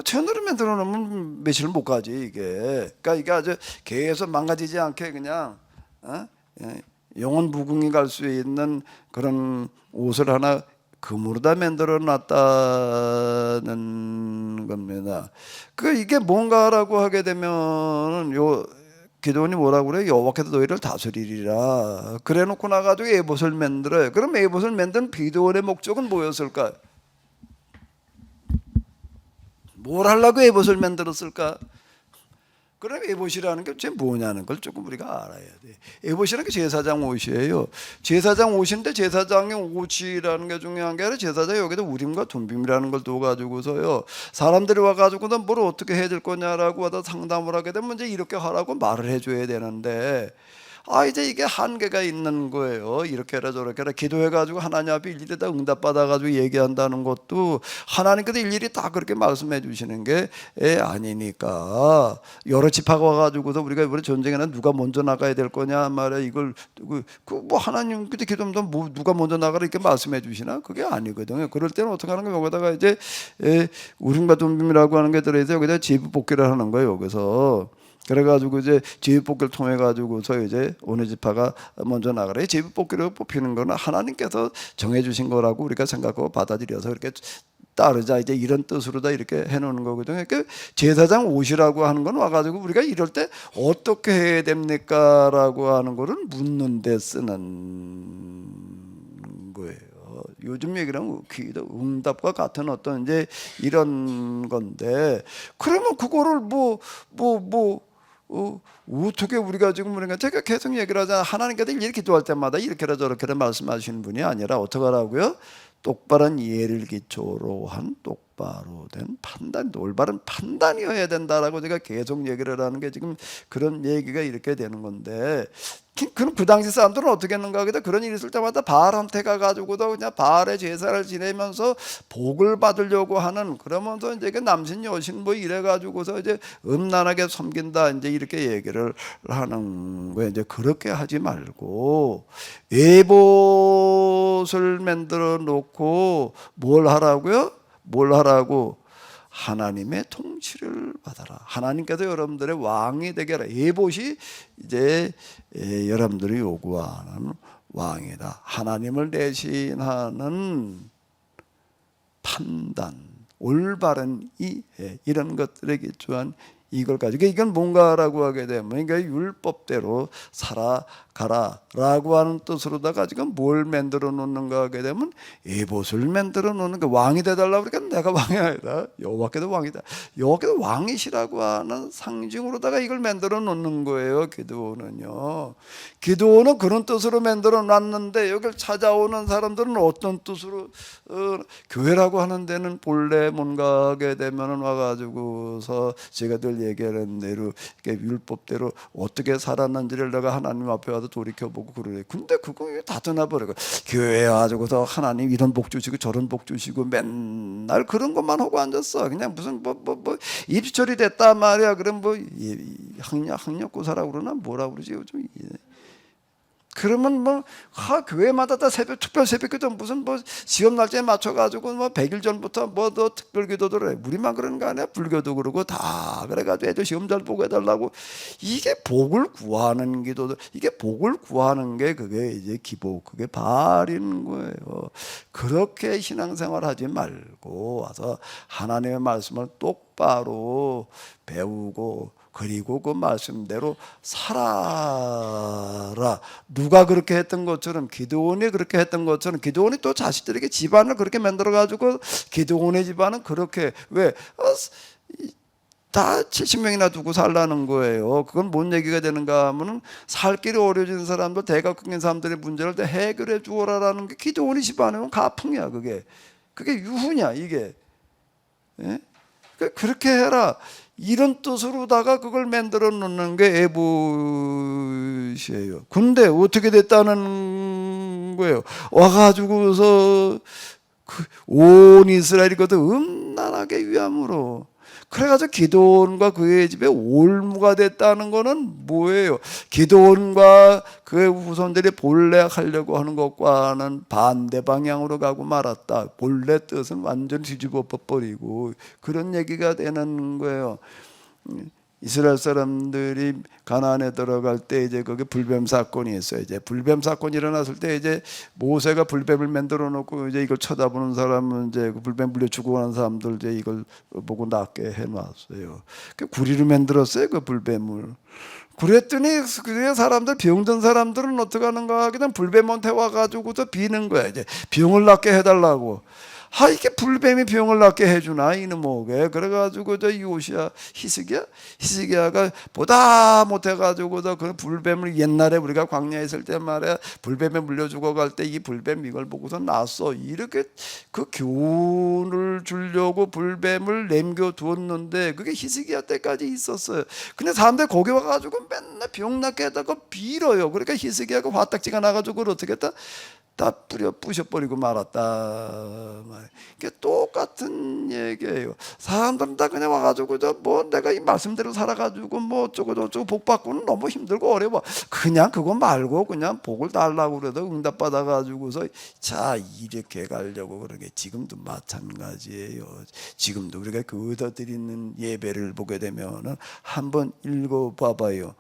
천으로 만들어 놓으면 며칠 못 가지 이게. 그러니까 이게 아주 계속 망가지지 않게 그냥 영원 무궁이 갈 수 있는 그런 옷을 하나 금으로 다 만들어 놨다는 겁니다. 이게 뭔가라고 하게 되면 기도원이 뭐라고 그래요? 여호와께서 너희를 다스리리라. 그래 놓고 나가지고 에봇을 만들어요. 그럼 에봇을 만든 기도원의 목적은 뭐였을까? 뭘 하려고 에봇을 만들었을까? 그럼 에봇이라는 게 뭐냐는 걸 조금 우리가 알아야 돼. 에봇이라는 게 제사장 옷이에요. 제사장 옷인데 제사장의 옷이라는 게 중요한 게 아니라 제사장이 여기다 우림과 둠빔이라는 걸 둬가지고서요. 사람들이 와가지고는 뭘 어떻게 해야 될 거냐라고 하다 상담을 하게 되면 이제 이렇게 하라고 말을 해줘야 되는데 이제 이게 한계가 있는 거예요. 이렇게 해라 저렇게 해라 기도해가지고 하나님 앞에 일일이 다 응답받아가지고 얘기한다는 것도 하나님께서 일일이 다 그렇게 말씀해 주시는 게 아니니까 여러 지파가 와가지고서 우리가 이번에 전쟁에는 누가 먼저 나가야 될 거냐 말이야. 이걸 뭐 하나님 그때 기도하면 뭐 누가 먼저 나가라 이렇게 말씀해 주시나? 그게 아니거든요. 그럴 때는 어떻게 하는 거예요? 여기다가 이제 우림과 둠빔이라고 하는 게 들어있어요. 여기다 제비뽑기를 하는 거예요. 여기서. 그래가지고 이제 제비뽑기를 통해 가지고서 이제 어느 지파가 먼저 나가라. 제비뽑기를 뽑히는 거는 하나님께서 정해주신 거라고 우리가 생각하고 받아들여서 그렇게 따르자 이제 이런 뜻으로 다 이렇게 해놓는 거거든요. 그러니까 제사장 옷이라고 하는 건 와가지고 우리가 이럴 때 어떻게 해야 됩니까라고 하는 거를 묻는데 쓰는 거예요. 요즘 얘기랑 응답과 같은 어떤 이제 이런 건데 그러면 그거를 어떻게 우리가 지금 그러니까 제가 계속 얘기를 하잖아. 하나님께서 이렇게 기도할 때마다 이렇게라 저렇게라 말씀하시는 분이 아니라 어떻게 하라고요? 똑바른 이해를 기초로 한 똑바로 된 판단, 올바른 판단이어야 된다라고 제가 계속 얘기를 하는 게 지금 그런 얘기가 이렇게 되는 건데, 그럼 그 당시 사람들은 어떻게 했는가 하겠다. 그런 일이 있을 때마다 바알한테 가가지고도 그냥 바알의 제사를 지내면서 복을 받으려고 하는, 그러면서 이제 그 남신 여신 뭐 이래가지고서 이제 음란하게 섬긴다 이제 이렇게 얘기를 하는 거예요. 이제 그렇게 하지 말고 에봇을 만들어 놓고 뭘 하라고요? 뭘 하라고? 하나님의 통치를 받아라. 하나님께서 여러분들의 왕이 되게 하라. 에봇이 이제 여러분들이 요구하는 왕이다. 하나님을 대신하는 판단, 올바른 이해, 이런 것들에 기초한 이걸 가지고, 이건 뭔가라고 하게 되면 그러니까 율법대로 살아가라라고 하는 뜻으로다가 지금 뭘 만들어 놓는가 하게 되면 에봇을 만들어 놓는 거. 왕이 되달라고 그러니까 내가 왕이 아니라 여호와께도 왕이다. 여호와께도 왕이시라고 하는 상징으로다가 이걸 만들어 놓는 거예요. 기드온은요. 기드온은 그런 뜻으로 만들어 놨는데 여기를 찾아오는 사람들은 어떤 뜻으로 교회라고 하는 데는 본래 뭔가 하게 되면은 와가지고서 제가 늘 얘기하는 대로 율법대로 어떻게 살았는지를 내가 하나님 앞에 와서 돌이켜보고 그러래. 근데 그거 다 떠나버리고 교회에 와가지고서 하나님 이런 복 주시고 저런 복 주시고 맨날 그런 것만 하고 앉았어. 그냥 무슨 입시철이 됐단 말이야. 그럼 학력고사라고 그러나 뭐라 그러지 요즘. 그러면 교회마다 다 특별 새벽기도 무슨 시험 날짜에 맞춰가지고 100일 전부터 더 특별 기도들 해. 우리만 그런 거 아니야? 불교도 그러고 다 그래가지고 애들 시험 잘 보고 해달라고. 이게 복을 구하는 기도들, 이게 복을 구하는 게 그게 이제 기복, 그게 바알인 거예요. 그렇게 신앙생활 하지 말고 와서 하나님의 말씀을 똑바로 배우고 그리고 그 말씀대로 살아라. 누가 그렇게 했던 것처럼, 기드온이 그렇게 했던 것처럼, 기드온이 또 자식들에게 집안을 그렇게 만들어가지고 기드온의 집안은 그렇게 다 70명이나 두고 살라는 거예요. 그건 뭔 얘기가 되는가 하면은 살 길이 어려진 사람들, 대가 끊긴 사람들의 문제를 다 해결해 주어라라는 게 기드온이 집안이면 가풍이야. 그게 유후냐 이게. 예? 그렇게 해라. 이런 뜻으로다가 그걸 만들어 놓는 게 에봇이에요. 근데 어떻게 됐다는 거예요? 와가지고서 온 이스라엘이 그것도 음란하게 위함으로. 그래가지고 기드온과 그의 집에 올무가 됐다는 거는 뭐예요? 기드온과 그의 후손들이 본래 하려고 하는 것과는 반대 방향으로 가고 말았다. 본래 뜻은 완전 뒤집어 버리고 그런 얘기가 되는 거예요. 이스라엘 사람들이 가나안에 들어갈 때 이제 거기 불뱀 사건이 있어요. 이제 불뱀 사건이 일어났을 때 이제 모세가 불뱀을 만들어 놓고 이제 이걸 쳐다보는 사람은 이제 그 불뱀 물려 죽어가는 사람들 이제 이걸 보고 낫게 해놨어요. 그 구리로 만들었어요, 그 불뱀을. 그랬더니 그 사람들, 병든 사람들은 어떻게 하는가 하게 되면 불뱀한테 와가지고서 비는 거야. 이제 병을 낫게 해달라고. 이게 불뱀이 병을 낫게 해주나 이놈에게. 그래가지고 요시야 히스기야가 보다 못해가지고서 그 불뱀을 옛날에 우리가 광야에 있을 때 말이야 불뱀에 물려 죽어갈 때 이 불뱀 이걸 보고서 났어. 이렇게 그 교훈을 주려고 불뱀을 남겨두었는데 그게 히스기야 때까지 있었어요. 근데 사람들 거기 와가지고 맨날 병 낫게 해다가 빌어요. 그러니까 히스기야가 화딱지가 나가지고 그걸 어떻게 했다? 다 부셔버리고 말았다. 이게 똑같은 얘기예요. 사람들은 다 그냥 와가지고 내가 이 말씀대로 살아가지고 어쩌고 저쩌고 복 받고는 너무 힘들고 어려워. 그냥 그거 말고 그냥 복을 달라고 그래도 응답 받아가지고서 자 이렇게 가려고 그런 게 지금도 마찬가지예요. 지금도 우리가 거기다 드리는 예배를 보게 되면은 한번 읽어봐봐요.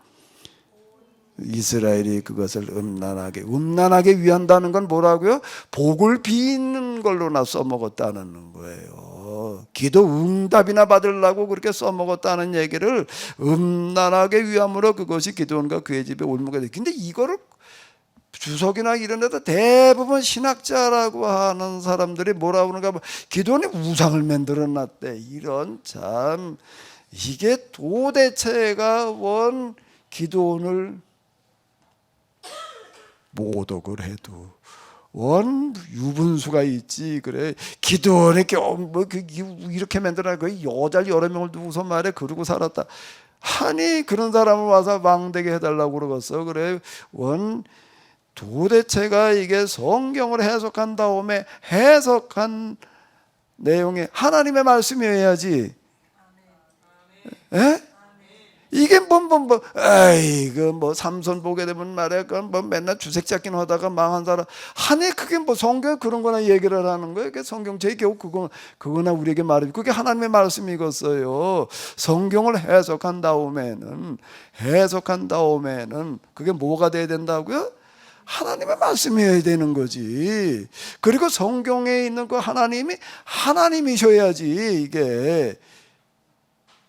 이스라엘이 그것을 음란하게 위한다는 건 뭐라고요? 복을 비는 걸로나 써먹었다는 거예요. 거예요. 기도 응답이나 받으려고 그렇게 써먹었다는 얘기를 음란하게 위함으로 그것이 기도원과 그의 집에 올무게 돼. 근데 이거를 주석이나 이런 데다 대부분 신학자라고 하는 사람들이 뭐라 그러는가 하면 기도원이 우상을 만들어 놨대. 이런 참 이게 도대체가 원 기도원을 모독을 해도 원 유분수가 있지. 그래 기도원에 뭐 이렇게 만들어 그 여자를 여러 명을 두고서 말해 그러고 살았다 하니 그런 사람을 와서 망되게 해달라고 그러겠어. 그래 원 도대체가 이게 성경을 해석한 다음에 해석한 내용이 하나님의 말씀이어야지. 에? 이게 아이고 뭐 삼손 보게 되면 말이야, 그건 뭐 맨날 주색 잡긴 하다가 망한 사람. 하네 그게 뭐 성경에 그런 거나 얘기를 하는 거예요. 그게 성경책이 겨우 그거나 우리에게 말해. 그게 하나님의 말씀이겠어요. 성경을 해석한 다음에는 그게 뭐가 돼야 된다고요? 하나님의 말씀이어야 되는 거지. 그리고 성경에 있는 그 하나님이 하나님이셔야지. 이게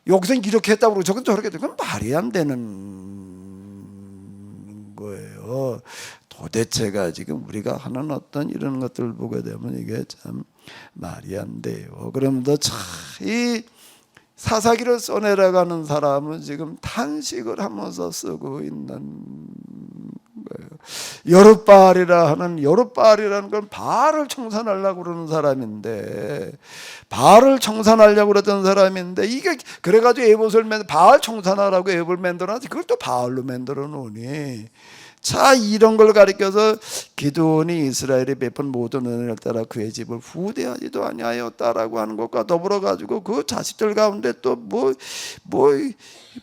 여기서 이렇게 했다고 그러고 저건 저렇게 했다고 그건 말이 안 되는 거예요. 도대체가 지금 우리가 하는 어떤 이런 것들을 보게 되면 이게 참 말이 안 돼요. 그러면서 이 사사기를 써내려가는 사람은 지금 탄식을 하면서 쓰고 있는 거예요. 여룻바알이라는 건 바알을 청산하려고 그러는 사람인데, 이게 그래가지고 에봇을 바알 청산하라고 에봇을 만들어놨지. 그걸 또 바알로 만들어 놓으니. 자, 이런 걸 가리켜서 기드온이 이스라엘이 베푼 모든 은혜를 따라 그의 집을 후대하지도 아니하였다라고 하는 것과 더불어 가지고 그 자식들 가운데 또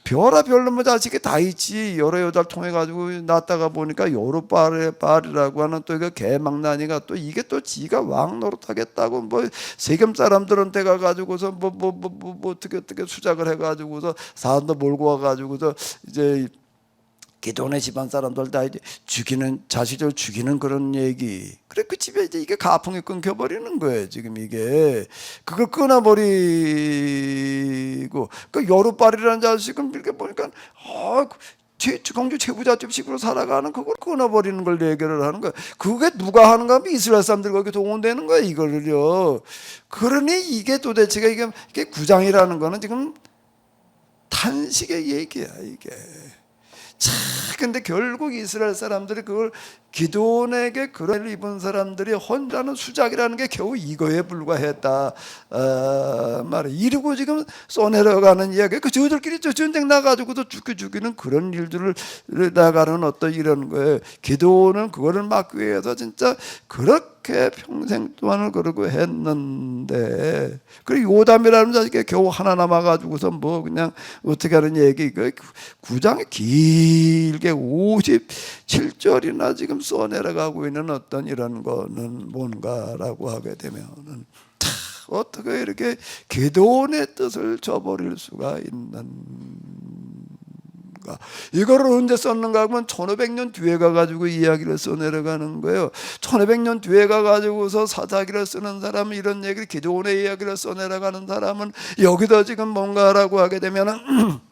별로 뭐 자식이 다 있지. 여러 여자를 통해 가지고 낳다가 보니까 여룻바알이라고 하는 또 이거 개망나니가 또 이게 또 지가 왕 노릇하겠다고 뭐 세겜 사람들한테 가 가지고서 뭐 어떻게 수작을 해 가지고서 사람도 몰고 와 가지고서 이제 기도원의 집안 사람들 다 이제 자식들 죽이는 그런 얘기. 그래 그 집에 이제 이게 가풍이 끊겨버리는 거예요. 지금 이게 그걸 끊어버리고 그 여룻바알이라는 자식은 이렇게 보니까 공주 최부자집식으로 살아가는 그걸 끊어버리는 걸 얘기를 하는 거야. 그게 누가 하는가 하면 이스라엘 사람들 거기 동원되는 거야 이거를요. 그러니 이게 도대체가 이게 구장이라는 거는 지금 탄식의 얘기야 이게. 자, 근데 결국 이스라엘 사람들이 그걸 기드온에게 그런 입은 사람들이 혼자는 수작이라는 게 겨우 이거에 불과했다 말이야. 이러고 지금 써내려가는 이야기. 그 저들끼리 전쟁 나가지고도 죽이는 그런 일들을 나가는 어떤 이런 거예요. 기드온은 그거를 막기 위해서 진짜 그렇게 평생 동안을 그러고 했는데, 그리고 요담이라는 자식이 겨우 하나 남아가지고서 뭐 그냥 어떻게 하는 얘기. 그 9장에 길게 57절이나 지금 써내려가고 있는 어떤 이런 거는 뭔가라고 하게 되면은 어떻게 이렇게 기드온의 뜻을 저버릴 수가 있는가? 이거를 언제 썼는가 하면 1500년 뒤에 가가지고 이야기를 써내려가는 거예요. 1500년 뒤에 가가지고서 사사기를 쓰는 사람은 이런 얘기를, 기드온의 이야기를 써내려가는 사람은 여기다 지금 뭔가라고 하게 되면은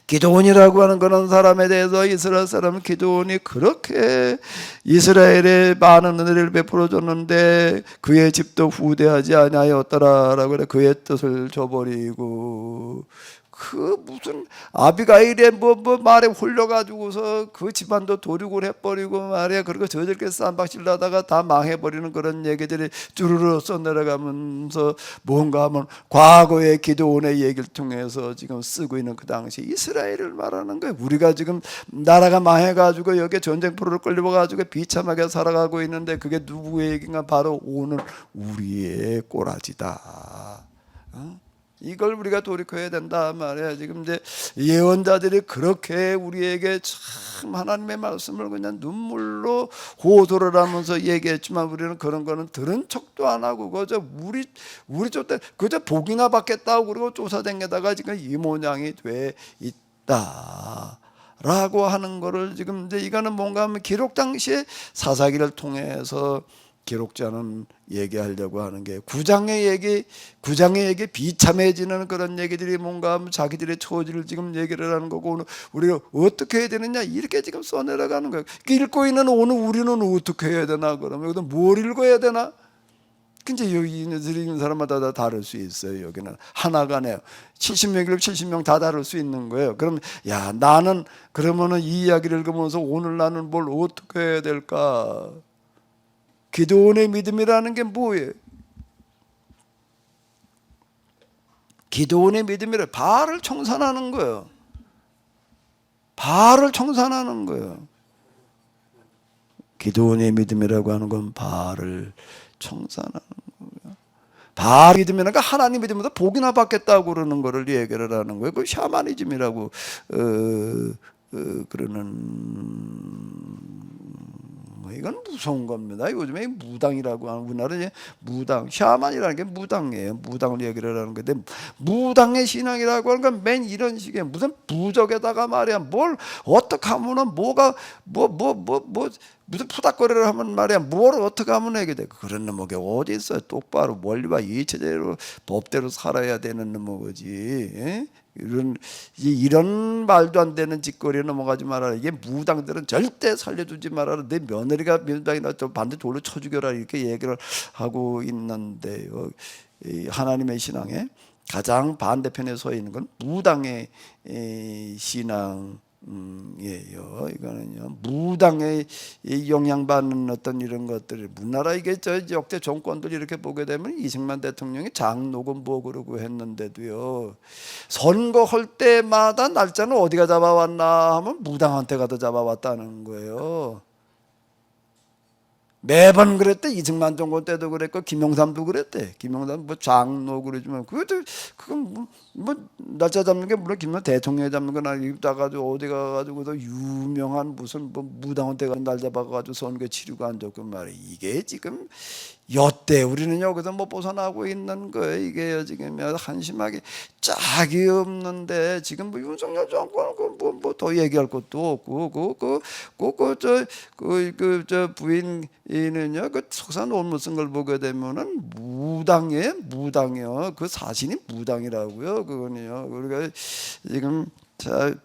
기드온이라고 하는 그런 사람에 대해서 이스라엘 사람은 기드온이 그렇게 이스라엘에 많은 은혜를 베풀어 줬는데 그의 집도 후대하지 아니하였더라라고 그래. 그의 뜻을 저버리고 그 무슨 아비가일의 뭐 말에 홀려가지고서 그 집안도 도륙을 해버리고 말이야. 그리고 저들끼리 쌈박질하다가 다 망해버리는 그런 얘기들이 쭈르르 써내려가면서 뭔가 하면 과거의 기드온의 얘기를 통해서 지금 쓰고 있는 그 당시 이스라엘을 말하는 거예요. 우리가 지금 나라가 망해가지고 여기 전쟁포로를 끌려가지고 비참하게 살아가고 있는데 그게 누구의 얘기인가? 바로 오늘 우리의 꼬라지다. 이걸 우리가 돌이켜야 된다 말이야. 지금 이제 예언자들이 그렇게 우리에게 참 하나님의 말씀을 그냥 눈물로 호소를 하면서 얘기했지만 우리는 그런 거는 들은 척도 안 하고 그저 우리 쫓대 그저 복이나 받겠다고 그러고 쫓아다니다가 지금 이 모양이 돼 있다. 라고 하는 거를 지금 이제 이거는 뭔가 하면 기록 당시에 사사기를 통해서 기록자는 얘기하려고 하는 게 구장의 얘기 비참해지는 그런 얘기들이 뭔가 하면 자기들의 처지를 지금 얘기를 하는 거고 오늘 우리가 어떻게 해야 되느냐 이렇게 지금 써내려가는 거예요. 읽고 있는 오늘 우리는 어떻게 해야 되나 그러면 여기서 뭘 읽어야 되나? 근데 여기 있는 사람마다 다 다를 수 있어요. 여기는 하나가 네요. 70명이면 70명 다 다를 수 있는 거예요. 그럼 야 나는 그러면은 이 이야기를 읽으면서 오늘 나는 뭘 어떻게 해야 될까? 기도원의 믿음이라는 게 뭐예요? 기도원의 믿음이라 바알을 청산하는 거예요. 바알을 청산하는 거예요. 기도원의 믿음이라고 하는 건 바알을 청산하는 거예요. 바알 믿음이라는 건 하나님 믿음보다 복이나 받겠다고 그러는 거를 얘기를 하는 거예요. 그 샤머니즘이라고 그러는 이건 무서운 겁니다. 요즘에 무당이라고 하는 우리나라에 무당, 샤만이라는 게 무당이에요. 무당을 얘기를 하는 건데 무당의 신앙이라고 하는 건 맨 이런 식의 무슨 부적에다가 말이야 뭘 어떻게 하면은 뭐가 무슨 푸닥거리를 하면 말이야 뭘 어떻게 하면 하게 돼. 그런 놈에게 어디 있어요. 똑바로 원리와 이치대로 법대로 살아야 되는 놈이지. 예? 이런 말도 안 되는 짓거리에 넘어가지 말아라. 이게 무당들은 절대 살려주지 말아라. 내 며느리가 무당이 나서 반드시 돌로 쳐 죽여라 이렇게 얘기를 하고 있는데요. 하나님의 신앙에 가장 반대편에 서 있는 건 무당의 신앙. 예요. 이거는요 무당의 영향받는 어떤 이런 것들 우리나라 이게 저 역대 정권들 이렇게 보게 되면 이승만 대통령이 장로금 뭐 그러고 했는데도요 선거할 때마다 날짜는 어디가 잡아왔나 하면 무당한테 가서 잡아왔다는 거예요. 매번 그랬대. 이승만 정권 때도 그랬고 김영삼도 그랬대. 김영삼 뭐 장로 그러지만 그건 뭐 날짜 잡는 게 물론 김영삼 대통령이 잡는 건 아니고 가지고 어디 가가지고서 유명한 무슨 뭐 무당한테 가서 날 잡아가지고 선거 치르고 앉았고 말이야. 이게 지금 여태 우리는 여기서 뭐 벗어나고 있는 거예요. 이게 지금 한심하게 짝이 없는데 지금 뭐 윤석열 정권 뭐 더 얘기할 것도 없고 저 부인이는요 그 석사 논문 쓴 걸 보게 되면은 무당이요. 그 사신이 무당이라고요. 그거는요. 우리가 지금 자.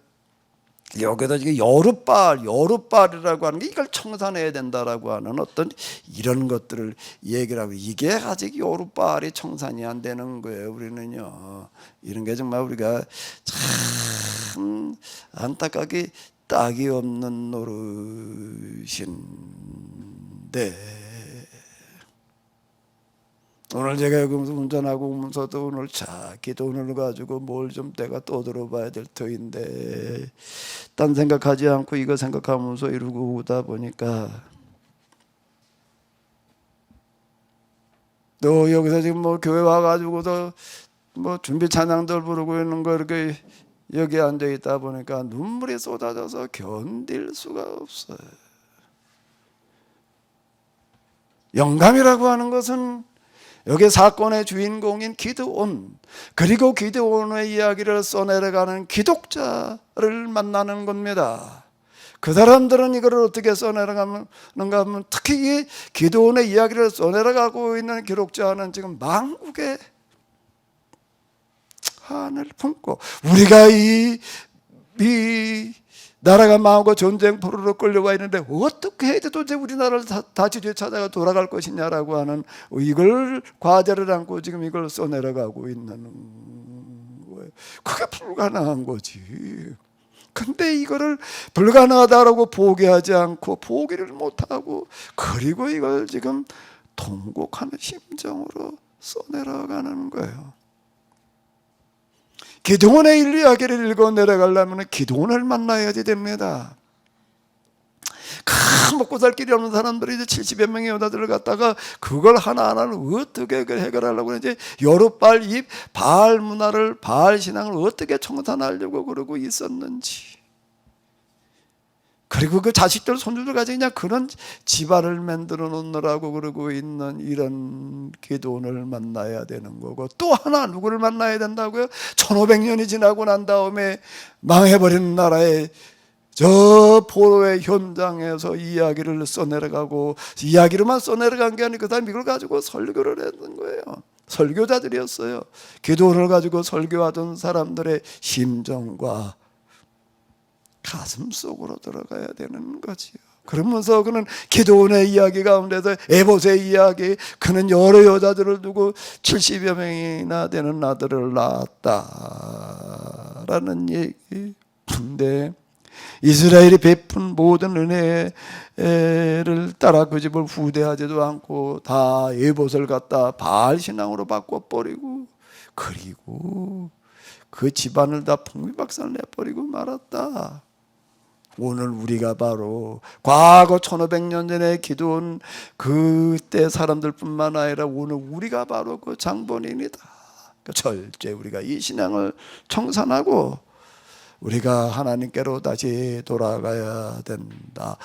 여기다 지금 여룻발이라고 하는 게 이걸 청산해야 된다라고 하는 어떤 이런 것들을 얘기를 하고 이게 아직 여룻발이 청산이 안 되는 거예요. 우리는요 이런 게 정말 우리가 참 안타깝게 딱이 없는 노릇인데 오늘 제가 여기서 운전하고 오면서도 오늘 기도원을 가지고 뭘 좀 내가 떠들어봐야 될 터인데 딴 생각하지 않고 이거 생각하면서 이러고 오다 보니까 또 여기서 지금 뭐 교회 와가지고서 뭐 준비 찬양들 부르고 있는 거 이렇게 여기 앉아 있다 보니까 눈물이 쏟아져서 견딜 수가 없어요. 영감이라고 하는 것은 여기 사건의 주인공인 기드온 그리고 기드온의 이야기를 써내려가는 기독자를 만나는 겁니다. 그 사람들은 이걸 어떻게 써내려가는가 하면 특히 이 기드온의 이야기를 써내려가고 있는 기록자는 지금 망국의 한을 품고 우리가 이 나라가 망하고 전쟁 포로로 끌려와 있는데 어떻게 해야 도대체 우리나라를 다시 되찾아가 돌아갈 것이냐라고 하는 이걸 과제를 안고 지금 이걸 써내려가고 있는 거예요. 그게 불가능한 거지. 근데 이거를 불가능하다라고 포기하지 않고 포기를 못하고 그리고 이걸 지금 통곡하는 심정으로 써내려가는 거예요. 기도원의 이야기를 읽어 내려가려면 기도원을 만나야지 됩니다. 먹고 살 길이 없는 사람들이 이제 70여 명의 여자들을 갖다가 그걸 하나하나를 어떻게 해결하려고 이제 여룻발 이 바알 문화를 바알 신앙을 어떻게 청산하려고 그러고 있었는지 그리고 그 자식들 손주들 가지고 그냥 그런 집안을 만들어 놓느라고 그러고 있는 이런 기도원을 만나야 되는 거고 또 하나 누구를 만나야 된다고요? 1500년이 지나고 난 다음에 망해버린 나라의 저 포로의 현장에서 이야기를 써내려가고 이야기로만 써내려간 게 아니고 그 사람이 이걸 가지고 설교를 했던 거예요. 설교자들이었어요. 기도원을 가지고 설교하던 사람들의 심정과 가슴 속으로 들어가야 되는 거지요. 그러면서 그는 기도원의 이야기 가운데서 에봇의 이야기, 그는 여러 여자들을 두고 70여 명이나 되는 아들을 낳았다라는 얘기. 근데 이스라엘이 베푼 모든 은혜를 따라 그 집을 후대하지도 않고 다 에봇을 갖다 바알 신앙으로 바꿔버리고, 그리고 그 집안을 다 풍비박산 내버리고 말았다. 오늘 우리가 바로 과거 1500년 전에 기도한 그때 사람들뿐만 아니라 오늘 우리가 바로 그 장본인이다. 절제 우리가 이 신앙을 청산하고 우리가 하나님께로 다시 돌아가야 된다.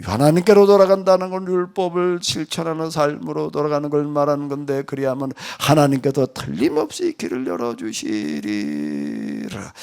하나님께로 돌아간다는 건 율법을 실천하는 삶으로 돌아가는 걸 말하는 건데, 그리하면 하나님께서 틀림없이 길을 열어주시리라.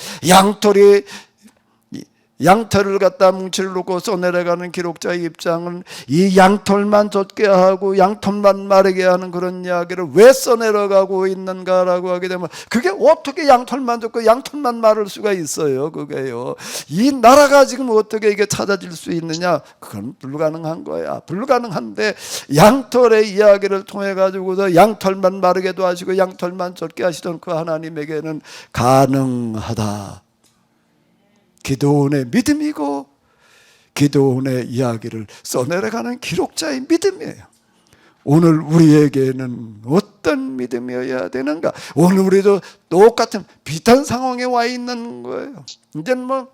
양털을 갖다 뭉치를 놓고 써내려가는 기록자의 입장은 이 양털만 젖게 하고 양털만 마르게 하는 그런 이야기를 왜 써내려가고 있는가라고 하게 되면, 그게 어떻게 양털만 젖고 양털만 마를 수가 있어요. 그게요, 이 나라가 지금 어떻게 이게 찾아질 수 있느냐, 그건 불가능한 거야. 불가능한데 양털의 이야기를 통해 가지고서 양털만 마르게도 하시고 양털만 젖게 하시던 그 하나님에게는 가능하다. 기도원의 믿음이고 기도원의 이야기를 써내려가는 기록자의 믿음이에요. 오늘 우리에게는 어떤 믿음이어야 되는가? 오늘 우리도 똑같은 비슷한 상황에 와 있는 거예요. 이제는 뭐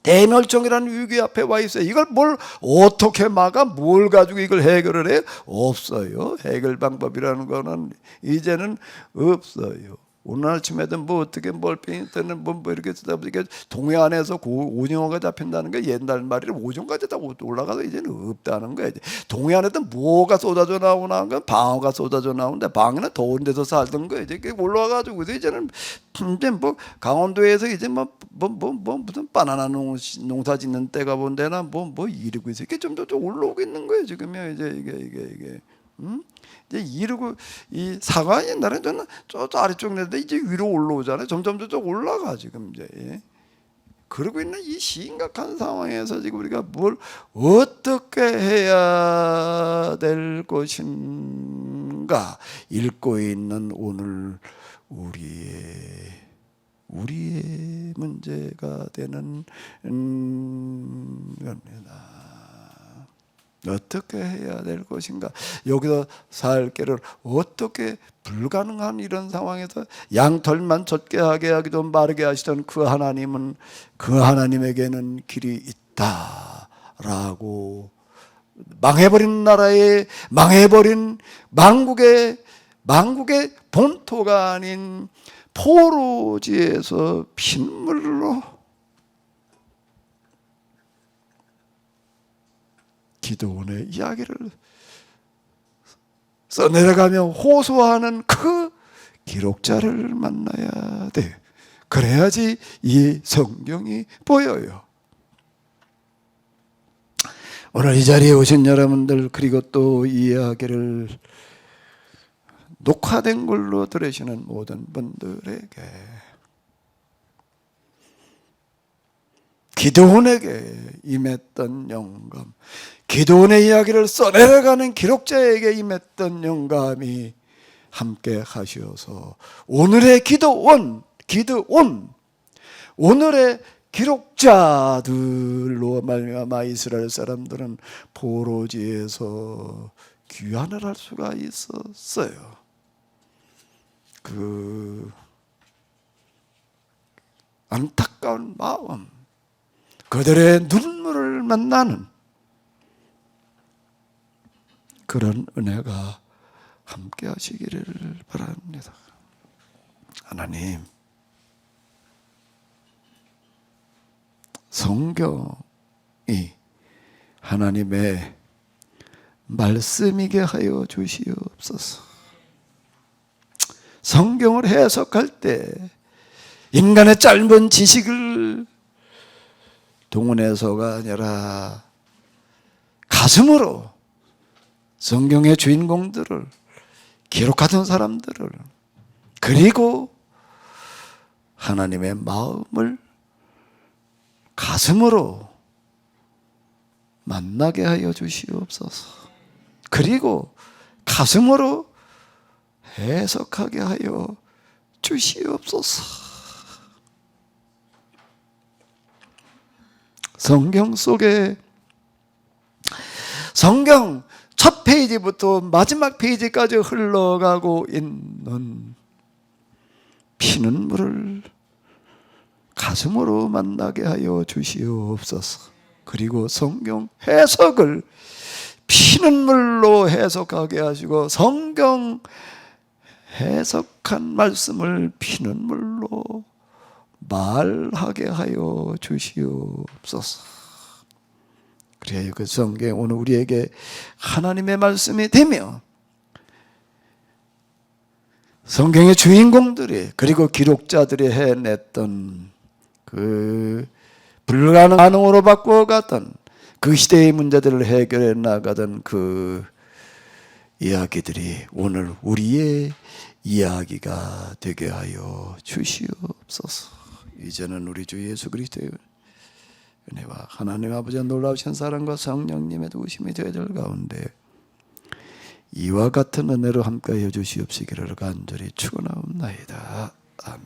대멸종이라는 위기 앞에 와 있어요. 이걸 뭘 어떻게 막아? 뭘 가지고 이걸 해결을 해? 없어요. 해결 방법이라는 거는 이제는 없어요. 오늘 아침에도 뭐 어떻게 멀팽이 때는 뭐 이렇게 쓰다 보니까 동해안에서 오징어가 잡힌다는 게 옛날 말이라 오종까지 다 올라가서 이제는 없다는 거예요. 동해안에도 뭐가 쏟아져 나오나 건 방어가 쏟아져 나오는데, 방어는 더운 데서 살던 거예요. 이제 올라와가지고 이제는 이제 뭐 강원도에서 이제 뭐 무슨 바나나 농사 짓는 때가 본 데나 뭐 이러고 있어요. 이게 좀 더 올라오고 있는 거예요 지금요. 이제 이게. 이제 이러고 이 사과 옛날에 저는 저 아래쪽 내는데 이제 위로 올라오잖아요. 점점 올라가 지금 이제. 예. 그러고 있는 이 심각한 상황에서 지금 우리가 뭘 어떻게 해야 될 것인가 읽고 있는 오늘 우리의 문제가 되는 겁니다. 어떻게 해야 될 것인가? 여기서 살 길을 어떻게, 불가능한 이런 상황에서 양털만 젖게 하게 하기도 마르게 하시던 그 하나님은, 그 하나님에게는 길이 있다라고 망해버린 나라에 망해버린 망국의 본토가 아닌 포로지에서 핏물로 기도원의 이야기를 써내려가며 호소하는 그 기록자를 만나야 돼. 그래야지 이 성경이 보여요. 오늘 이 자리에 오신 여러분들, 그리고 또 이 이야기를 녹화된 걸로 들으시는 모든 분들에게, 기도원에게 임했던 영감, 기도원의 이야기를 써내려가는 기록자에게 임했던 영감이 함께 하셔서 오늘의 기도원, 오늘의 기록자들로 말미암아 이스라엘 사람들은 포로지에서 귀환을 할 수가 있었어요. 그 안타까운 마음, 그들의 눈물을 만나는 그런 은혜가 함께 하시기를 바랍니다. 하나님, 성경이 하나님의 말씀이게 하여 주시옵소서. 성경을 해석할 때 인간의 짧은 지식을 동원해서가 아니라 가슴으로 성경의 주인공들을, 기록하던 사람들을, 그리고 하나님의 마음을 가슴으로 만나게 하여 주시옵소서. 그리고 가슴으로 해석하게 하여 주시옵소서. 성경 속에, 성경 첫 페이지부터 마지막 페이지까지 흘러가고 있는 피눈물을 가슴으로 만나게 하여 주시옵소서. 그리고 성경 해석을 피눈물로 해석하게 하시고, 성경 해석한 말씀을 피눈물로 말하게 하여 주시옵소서. 그래야 그 성경 오늘 우리에게 하나님의 말씀이 되며, 성경의 주인공들이, 그리고 기록자들이 해냈던 그 불가능으로 바꾸어갔던 그 시대의 문제들을 해결해 나가던 그 이야기들이 오늘 우리의 이야기가 되게 하여 주시옵소서. 이제는 우리 주 예수 그리스도의 은혜와 하나님 아버지의 놀라우신 사랑과 성령님의 도우심이 저희들 가운데 이와 같은 은혜로 함께하여 주시옵시기를 간절히 축원하옵나이다. 아멘.